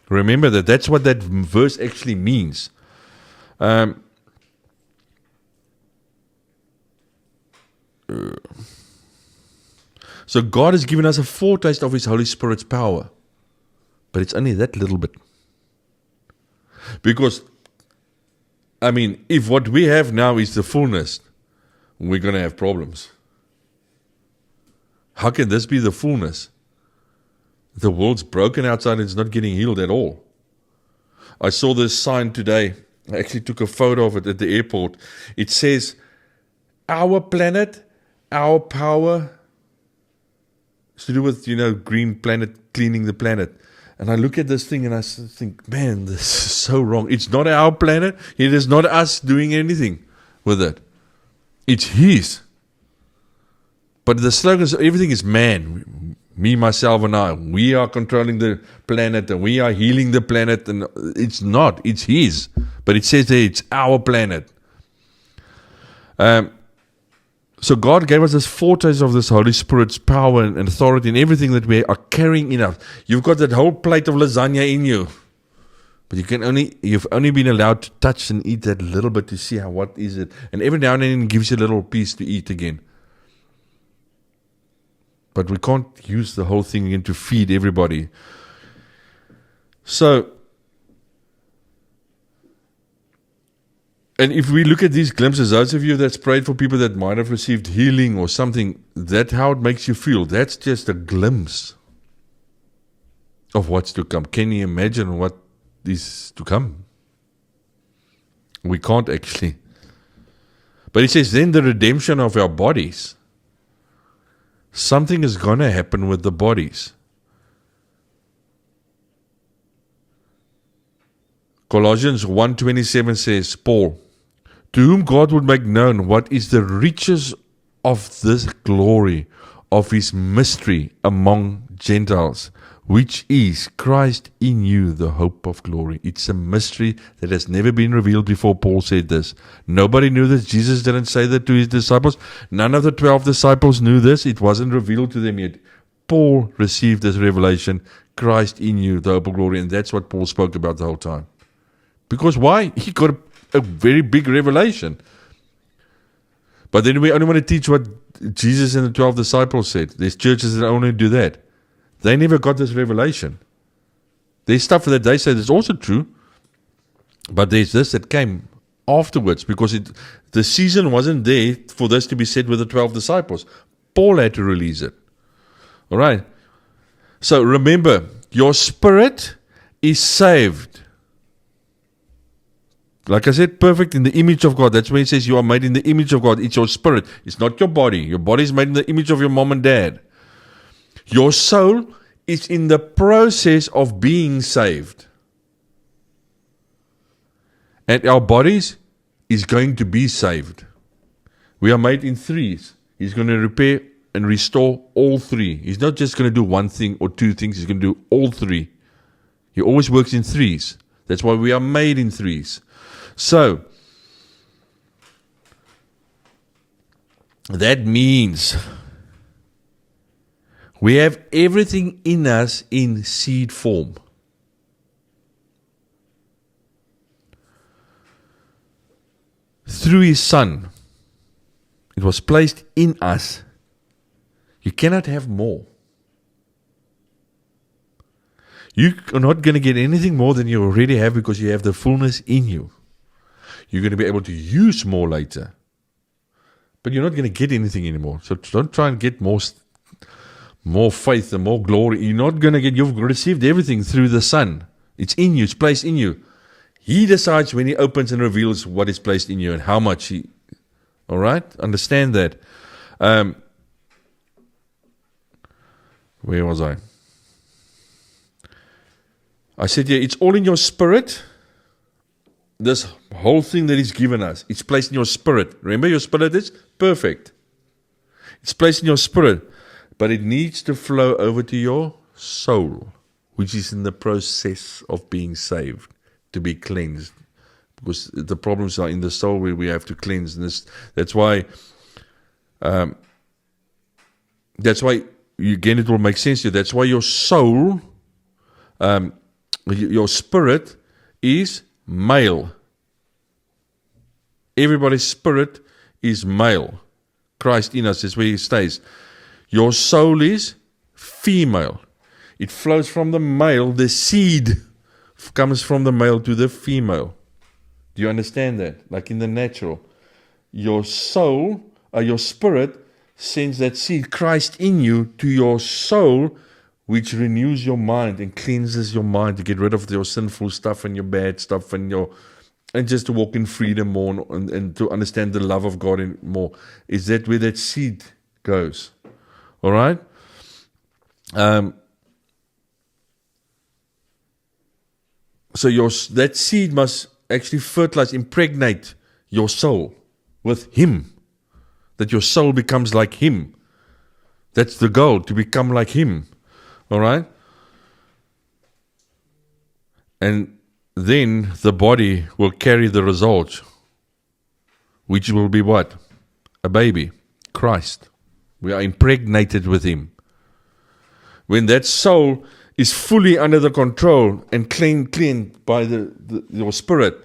Remember that's what that verse actually means. So God has given us a foretaste of His Holy Spirit's power. But it's only that little bit. Because, if what we have now is the fullness, we're going to have problems. How can this be the fullness? The world's broken outside and it's not getting healed at all. I saw this sign today. I actually took a photo of it at the airport. It says, our planet, our power. It's to do with, green planet, cleaning the planet. And I look at this thing and I think, man, this is so wrong. It's not our planet. It is not us doing anything with it. It's His. But the slogan is everything is man. Me, myself, and I. We are controlling the planet and we are healing the planet. And it's not. It's His. But it says there it's our planet. So God gave us this foretaste of this Holy Spirit's power and authority and everything that we are carrying in us. You've got that whole plate of lasagna in you. But you've only been allowed to touch and eat that little bit to see what is it. And every now and then it gives you a little piece to eat again. But we can't use the whole thing again to feed everybody. So, and if we look at these glimpses, those of you that's prayed for people that might have received healing or something, that's how it makes you feel. That's just a glimpse of what's to come. Can you imagine what is to come? We can't actually. But it says, then the redemption of our bodies. Something is going to happen with the bodies. Colossians 1:27 says, Paul, to whom God would make known what is the riches of this glory of his mystery among Gentiles, which is Christ in you, the hope of glory. It's a mystery that has never been revealed before. Paul said this. Nobody knew this. Jesus didn't say that to his disciples. None of the 12 disciples knew this. It wasn't revealed to them yet. Paul received this revelation, Christ in you, the hope of glory. And that's what Paul spoke about the whole time. Because why? He got a very big revelation. But then we only want to teach what Jesus and the 12 disciples said. There's churches that only do that. They never got this revelation. There's stuff that they said is also true. But there's this that came afterwards because the season wasn't there for this to be said with the 12 disciples. Paul had to release it. All right. So remember, your spirit is saved. Like I said, perfect in the image of God. That's why it says you are made in the image of God. It's your spirit. It's not your body. Your body is made in the image of your mom and dad. Your soul is in the process of being saved. And our bodies is going to be saved. We are made in threes. He's going to repair and restore all three. He's not just going to do one thing or two things. He's going to do all three. He always works in threes. That's why we are made in threes. So, that means we have everything in us in seed form. Through his Son, it was placed in us. You cannot have more. You are not going to get anything more than you already have because you have the fullness in you. You're going to be able to use more later. But you're not going to get anything anymore. So don't try and get more faith and more glory. You're not going to get, you've received everything through the Son. It's in you, it's placed in you. He decides when he opens and reveals what is placed in you and how much he, all right? Understand that. Where was I? I said, yeah, it's all in your spirit. This whole thing that he's given us, it's placed in your spirit. Remember, your spirit is perfect. It's placed in your spirit, but it needs to flow over to your soul, which is in the process of being saved, to be cleansed. Because the problems are in the soul where we have to cleanse. And that's why, again, it will make sense to you. That's why your soul, your spirit is male. Everybody's spirit is male. Christ in us is where he stays. Your soul is female. It flows from the male. The seed comes from the male to the female. Do you understand that? Like in the natural. Your soul, your spirit, sends that seed, Christ in you, to your soul, which renews your mind and cleanses your mind to get rid of your sinful stuff and your bad stuff and just to walk in freedom more and to understand the love of God more. Is that where that seed goes? All right? So that seed must actually fertilize, impregnate your soul with him. That your soul becomes like him. That's the goal, to become like him. All right? And then the body will carry the result, which will be what? A baby. Christ. We are impregnated with Him. When that soul is fully under the control and cleaned by your spirit,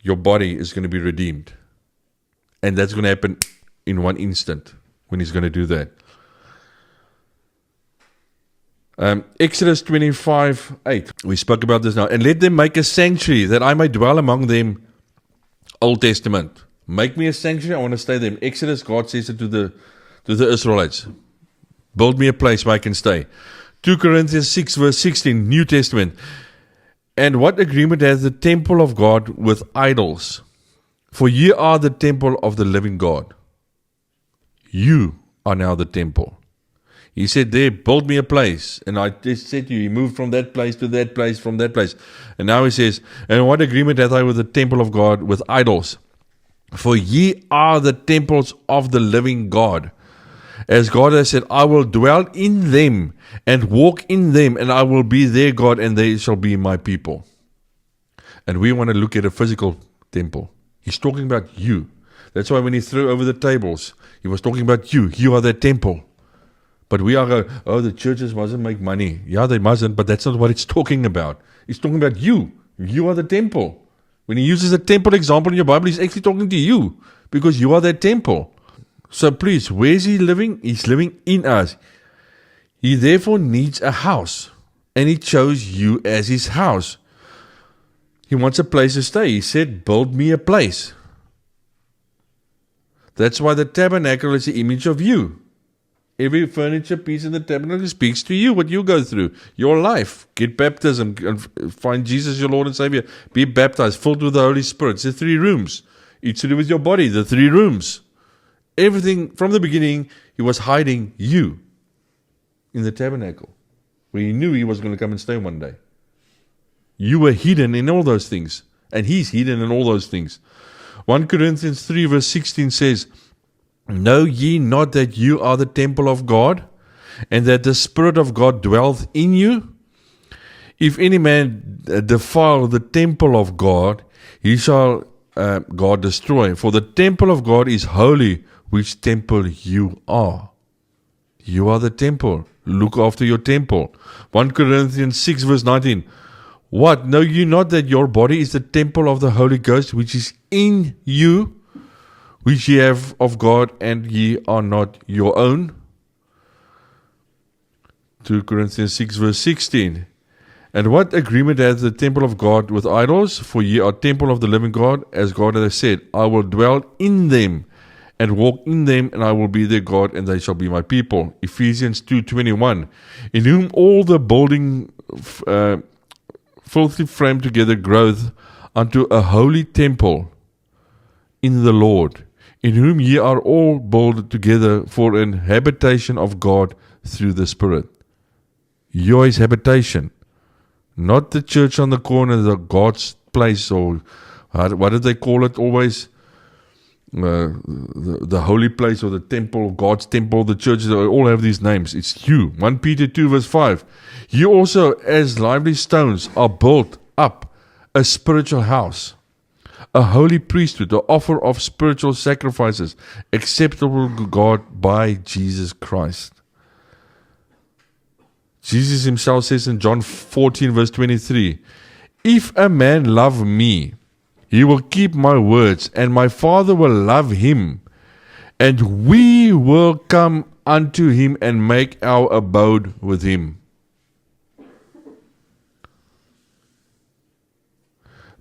your body is going to be redeemed. And that's going to happen in one instant when He's going to do that. Exodus 25:8. We spoke about this now. And let them make a sanctuary that I may dwell among them. Old Testament. Make me a sanctuary. I want to stay there. In Exodus, God says it to the Israelites. Build me a place where I can stay. 2 Corinthians 6 verse 16. New Testament. And what agreement has the temple of God with idols? For ye are the temple of the living God. You are now the temple. He said there, build me a place. And I just said to you, He moved from that place to that place, from that place. And now He says, and what agreement hath I with the temple of God, with idols? For ye are the temples of the living God. As God has said, I will dwell in them and walk in them, and I will be their God, and they shall be my people. And we want to look at a physical temple. He's talking about you. That's why when He threw over the tables, He was talking about you. You are that temple. But we are going, oh, the churches mustn't make money. Yeah, they mustn't, but that's not what it's talking about. It's talking about you. You are the temple. When He uses a temple example in your Bible, He's actually talking to you because you are that temple. So please, where is He living? He's living in us. He therefore needs a house, and He chose you as His house. He wants a place to stay. He said, build me a place. That's why the tabernacle is the image of you. Every furniture piece in the tabernacle speaks to you, what you go through, your life. Get baptism, find Jesus your Lord and Savior. Be baptized, filled with the Holy Spirit. It's the 3 rooms. Each to do with your body, the 3 rooms. Everything from the beginning, He was hiding you in the tabernacle, where He knew He was going to come and stay one day. You were hidden in all those things, and He's hidden in all those things. 1 Corinthians 3 verse 16 says, know ye not that you are the temple of God, and that the Spirit of God dwelleth in you? If any man defile the temple of God, he shall God destroy. For the temple of God is holy, which temple you are. You are the temple. Look after your temple. 1 Corinthians 6 verse 19. What? Know you not that your body is the temple of the Holy Ghost, which is in you, which ye have of God, and ye are not your own? 2 Corinthians 6 verse 16. And what agreement hath the temple of God with idols? For ye are temple of the living God, as God hath said, I will dwell in them, and walk in them, and I will be their God, and they shall be my people. Ephesians 2:21. In whom all the building filthy framed together growth unto a holy temple in the Lord, in whom ye are all built together for an habitation of God through the Spirit. You are His habitation, not the church on the corner, the God's place, or what did they call it always? The holy place, or the temple, God's temple, the churches, they all have these names. It's you. 1 Peter 2 verse 5. You also, as lively stones, are built up a spiritual house, a holy priesthood, the offer of spiritual sacrifices, acceptable to God by Jesus Christ. Jesus Himself says in John 14 verse 23, if a man love me, he will keep my words, and my Father will love him, and we will come unto him and make our abode with him.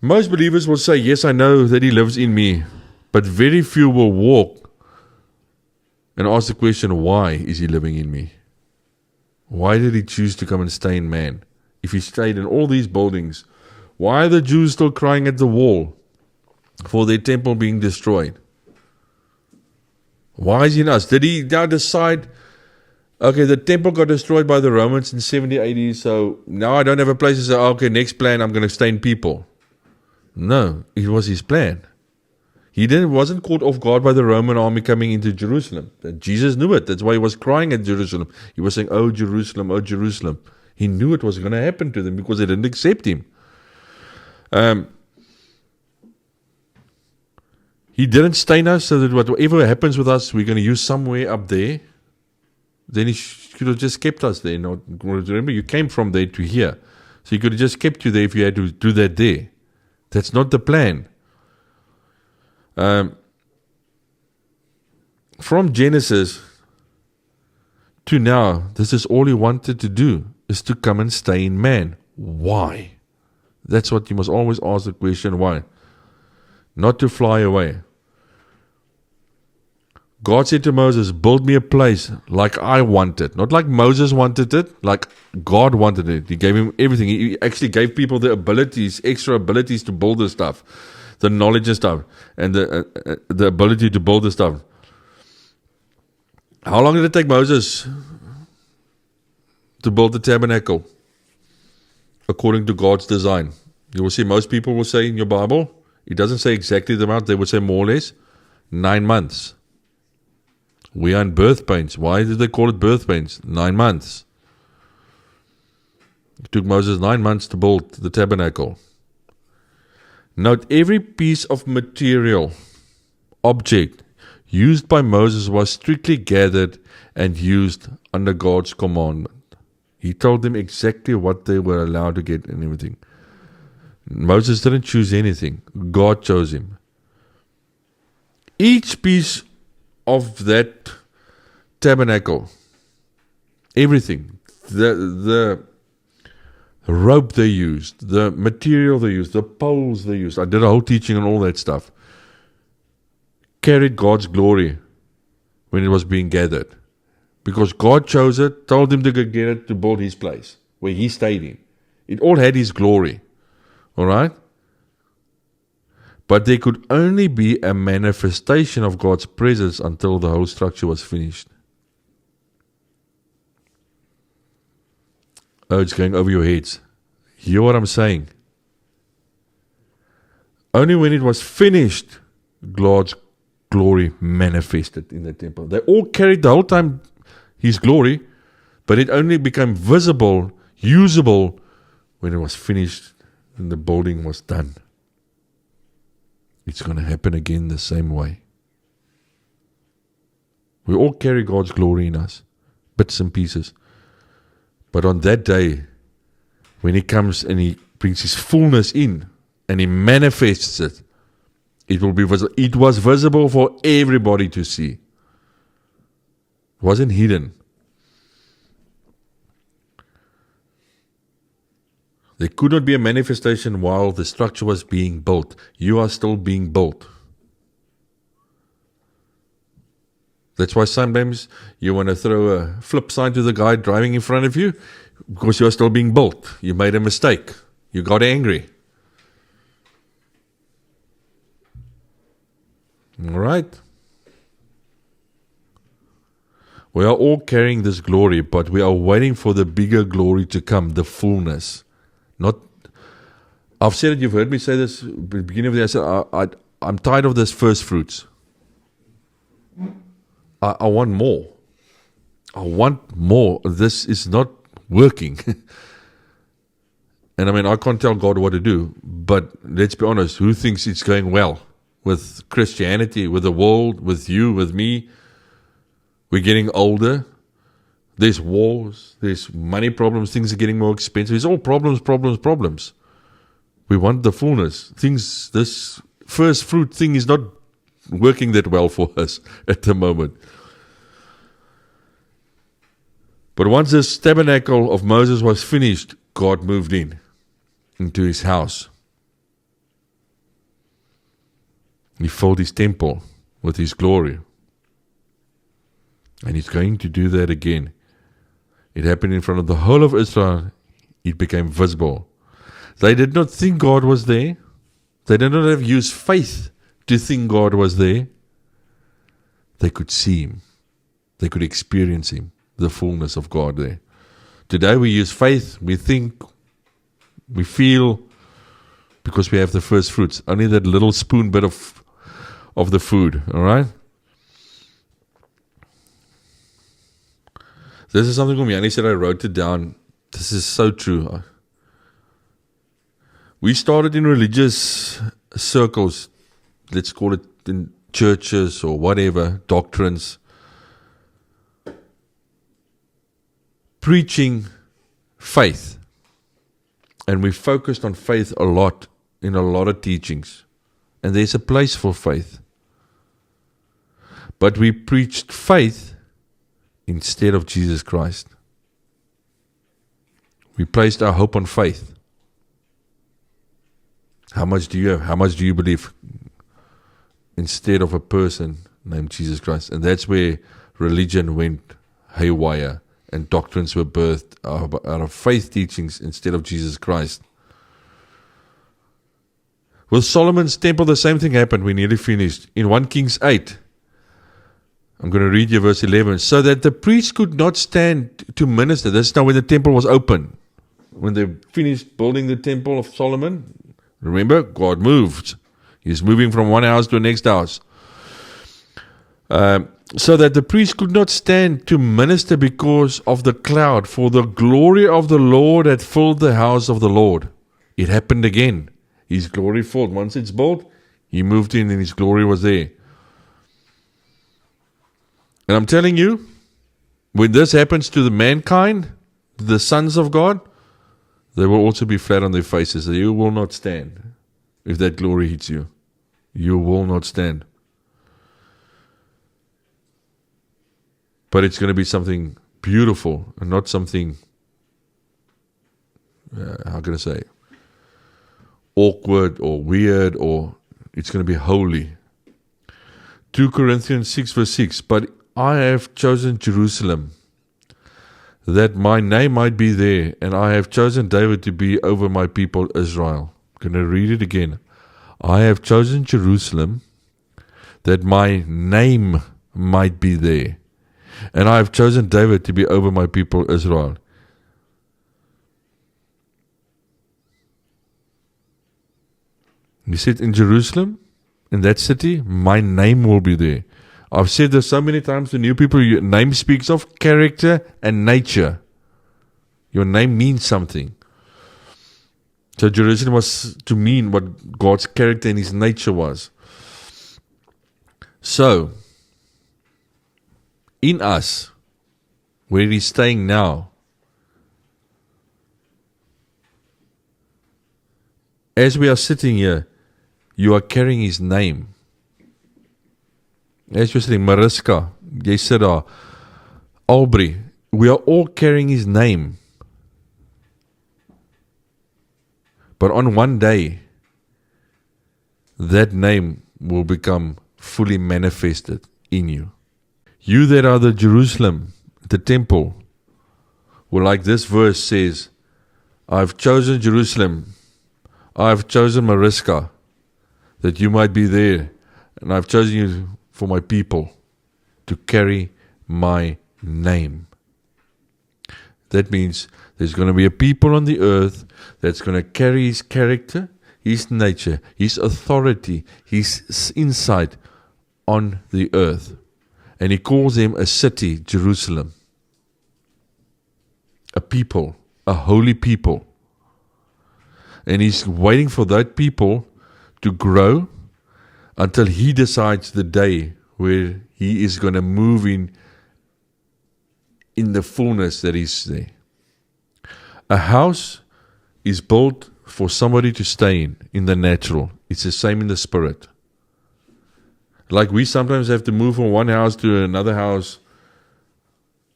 Most believers will say, yes, I know that He lives in me, but very few will walk and ask the question, why is He living in me? Why did He choose to come and stay in man? If He stayed in all these buildings, why are the Jews still crying at the wall for their temple being destroyed? Why is He in us? Did He now decide, okay, the temple got destroyed by the Romans in 70 AD, so now I don't have a place to say, okay, next plan, I'm going to stay in people. No, it was His plan. He wasn't caught off guard by the Roman army coming into Jerusalem. Jesus knew it. That's why He was crying at Jerusalem. He was saying, oh Jerusalem, oh Jerusalem. He knew it was going to happen to them because they didn't accept Him. He didn't stain us so that whatever happens with us, we're going to use somewhere up there. Then he could have just kept us there. Not, remember, you came from there to here. So he could have just kept you there if you had to do that there. That's not the plan. From Genesis to now, this is all he wanted to do, is to come and stay in man. Why? That's what you must always ask the question, why? Not to fly away. God said to Moses, build me a place like I wanted. Not like Moses wanted it, like God wanted it. He gave him everything. He actually gave people the abilities, extra abilities to build this stuff. The knowledge and stuff. And the ability to build this stuff. How long did it take Moses to build the tabernacle? According to God's design. You will see most people will say in your Bible, it doesn't say exactly the amount, they would say more or less 9 months. We are in birth pains. Why did they call it birth pains? 9 months. It took Moses 9 months to build the tabernacle. Note, every piece of material, object, used by Moses was strictly gathered and used under God's commandment. He told them exactly what they were allowed to get and everything. Moses didn't choose anything. God chose him. Each piece of that tabernacle, everything, the rope they used, the material they used, the poles they used, I did a whole teaching on all that stuff, carried God's glory when it was being gathered. Because God chose it, told him to go get it to build his place, where he stayed in. It all had his glory. Alright? But there could only be a manifestation of God's presence until the whole structure was finished. Oh, it's going over your heads. Hear what I'm saying? Only when it was finished, God's glory manifested in the temple. They all carried the whole time his glory, but it only became visible, usable, when it was finished and the building was done. It's going to happen again the same way. We all carry God's glory in us, bits and pieces. But on that day, when he comes and he brings his fullness in and he manifests it, it will be visible. It was visible for everybody to see. It wasn't hidden. There could not be a manifestation while the structure was being built. You are still being built. That's why sometimes you want to throw a flip sign to the guy driving in front of you, because you are still being built. You made a mistake. You got angry. All right? We are all carrying this glory, but we are waiting for the bigger glory to come, the fullness. Not, I've said it, you've heard me say this at the beginning of the day. I said, I'm tired of this first fruits. I want more. I want more. This is not working. And I mean, I can't tell God what to do, but let's be honest, who thinks it's going well with Christianity, with the world, with you, with me? We're getting older. There's wars, there's money problems, things are getting more expensive. It's all problems. We want the fullness. This first fruit thing is not working that well for us at the moment. But once this tabernacle of Moses was finished, God moved into his house. He filled his temple with his glory. And he's going to do that again. It happened in front of the whole of Israel. It became visible. They did not think God was there. They did not have used faith to think God was there. They could see him. They could experience him, the fullness of God there. Today we use faith. We think, we feel, because we have the first fruits. Only that little spoon bit of the food, all right? This is something Yanni said, I wrote it down. This is so true. We started in religious circles, let's call it in churches or whatever, doctrines, preaching faith. And we focused on faith a lot in a lot of teachings. And there's a place for faith. But we preached faith instead of Jesus Christ. We placed our hope on faith. How much do you have? How much do you believe? Instead of a person named Jesus Christ. And that's where religion went haywire and doctrines were birthed out of faith teachings instead of Jesus Christ. With Solomon's temple, the same thing happened. We nearly finished. In 1 Kings 8, I'm going to read you verse 11. So that the priests could not stand to minister. This is now when the temple was open. When they finished building the temple of Solomon, remember, God moved. He's moving from one house to the next house. So that the priest could not stand to minister because of the cloud, for the glory of the Lord had filled the house of the Lord. It happened again. His glory filled. Once it's built, he moved in and his glory was there. And I'm telling you, when this happens to the mankind, the sons of God, they will also be flat on their faces. You will not stand if that glory hits you. You will not stand. But it's going to be something beautiful and not something, how can I say, awkward or weird, or it's going to be holy. 2 Corinthians 6 verse 6, but I have chosen Jerusalem, that my name might be there, and I have chosen David to be over my people Israel. I'm going to read it again. I have chosen Jerusalem, that my name might be there, and I have chosen David to be over my people Israel. He said, in Jerusalem, in that city, my name will be there. I've said this so many times to new people, your name speaks of character and nature. Your name means something. So Jerusalem was to mean what God's character and his nature was. So, in us, where he's staying now, as we are sitting here, you are carrying his name. As you're sitting, Mariska, Yesera, Aubrey, we are all carrying his name. But on one day, that name will become fully manifested in you. You that are the Jerusalem, the temple, well, like this verse says, I've chosen Jerusalem, I've chosen Mariska, that you might be there, and I've chosen you for my people to carry my name. That means there's going to be a people on the earth that's going to carry his character, his nature, his authority, his insight on the earth. And he calls them a city, Jerusalem. A people, a holy people. And he's waiting for that people to grow until he decides the day where he is going to move in the fullness that is there. A house is built for somebody to stay in the natural. It's the same in the spirit. Like we sometimes have to move from one house to another house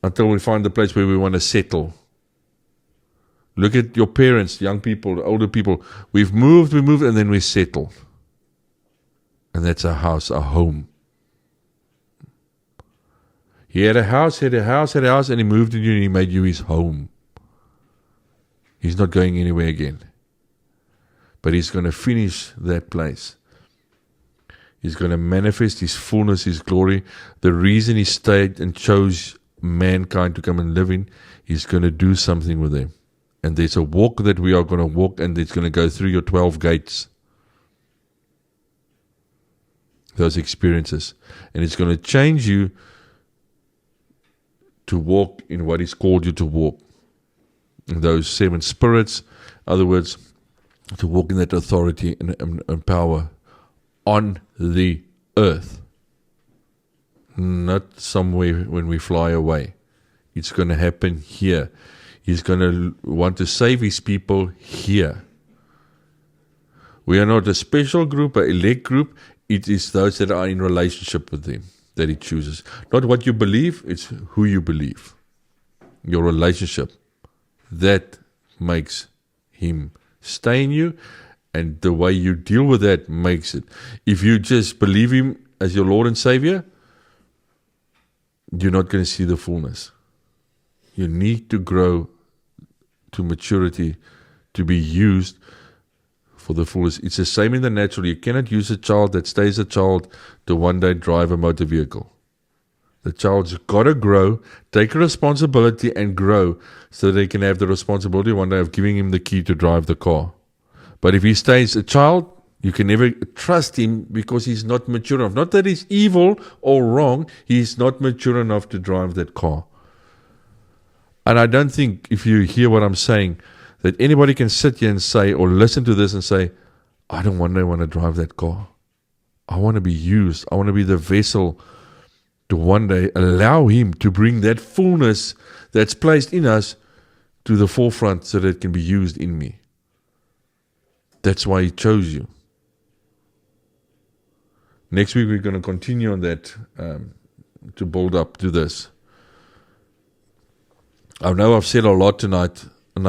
until we find the place where we want to settle. Look at your parents, young people, older people. We've moved, and then we settle. And that's our house, our home. He had a house, and he moved in you and he made you his home. He's not going anywhere again. But he's going to finish that place. He's going to manifest his fullness, his glory. The reason he stayed and chose mankind to come and live in, he's going to do something with them. And there's a walk that we are going to walk, and it's going to go through your 12 gates. Those experiences. And it's going to change you to walk in what he's called you to walk. In those 7 spirits, in other words, to walk in that authority and power on the earth, not somewhere when we fly away. It's going to happen here. He's going to want to save his people here. We are not a special group, an elect group. It is those that are in relationship with him that he chooses. Not what you believe, it's who you believe. Your relationship. That makes him stay in you, and the way you deal with that makes it. If you just believe him as your Lord and Savior, you're not going to see the fullness. You need to grow to maturity to be used for the fullness. It's the same in the natural. You cannot use a child that stays a child to one day drive a motor vehicle. The child's got to grow, take responsibility and grow so they can have the responsibility one day of giving him the key to drive the car. But if he stays a child, you can never trust him because he's not mature enough. Not that he's evil or wrong, he's not mature enough to drive that car. And I don't think, if you hear what I'm saying, that anybody can sit here and say, or listen to this and say, I don't want to drive that car. I want to be used. I want to be the vessel to one day allow him to bring that fullness that's placed in us to the forefront so that it can be used in me. That's why he chose you. Next week we're going to continue on that to build up to this. I know I've said a lot tonight, and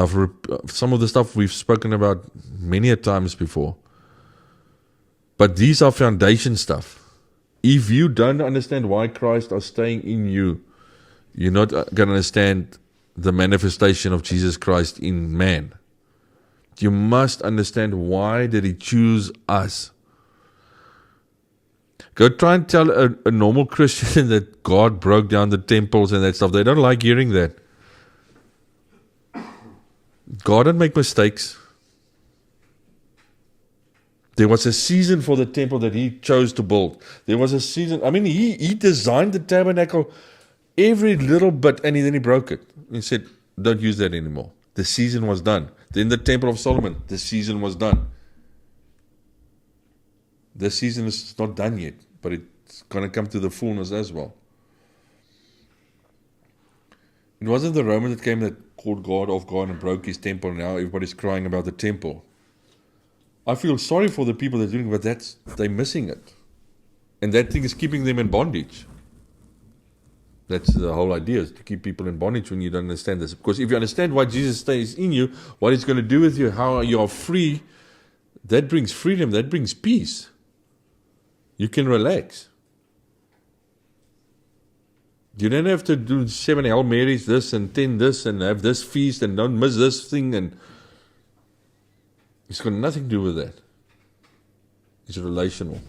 some of the stuff we've spoken about many a times before. But these are foundation stuff. If you don't understand why Christ is staying in you, you're not going to understand the manifestation of Jesus Christ in man. You must understand why did he choose us. Go try and tell a normal Christian that God broke down the temples and that stuff. They don't like hearing that. God didn't make mistakes. There was a season for the temple that he chose to build. There was a season. I mean, he designed the tabernacle every little bit, and then he broke it. He said, don't use that anymore. The season was done. Then the Temple of Solomon, the season was done. The season is not done yet, but it's going to come to the fullness as well. It wasn't the Romans that came that called God off guard and broke his temple. Now everybody's crying about the temple. I feel sorry for the people that are doing it, but they're missing it. And that thing is keeping them in bondage. That's the whole idea, is to keep people in bondage when you don't understand this. Because if you understand why Jesus stays in you, what he's going to do with you, how you are free, that brings freedom, that brings peace. You can relax. You don't have to do 7 Hail Marys, this and 10 this, and have this feast, and don't miss this thing. And it's got nothing to do with that. It's relational.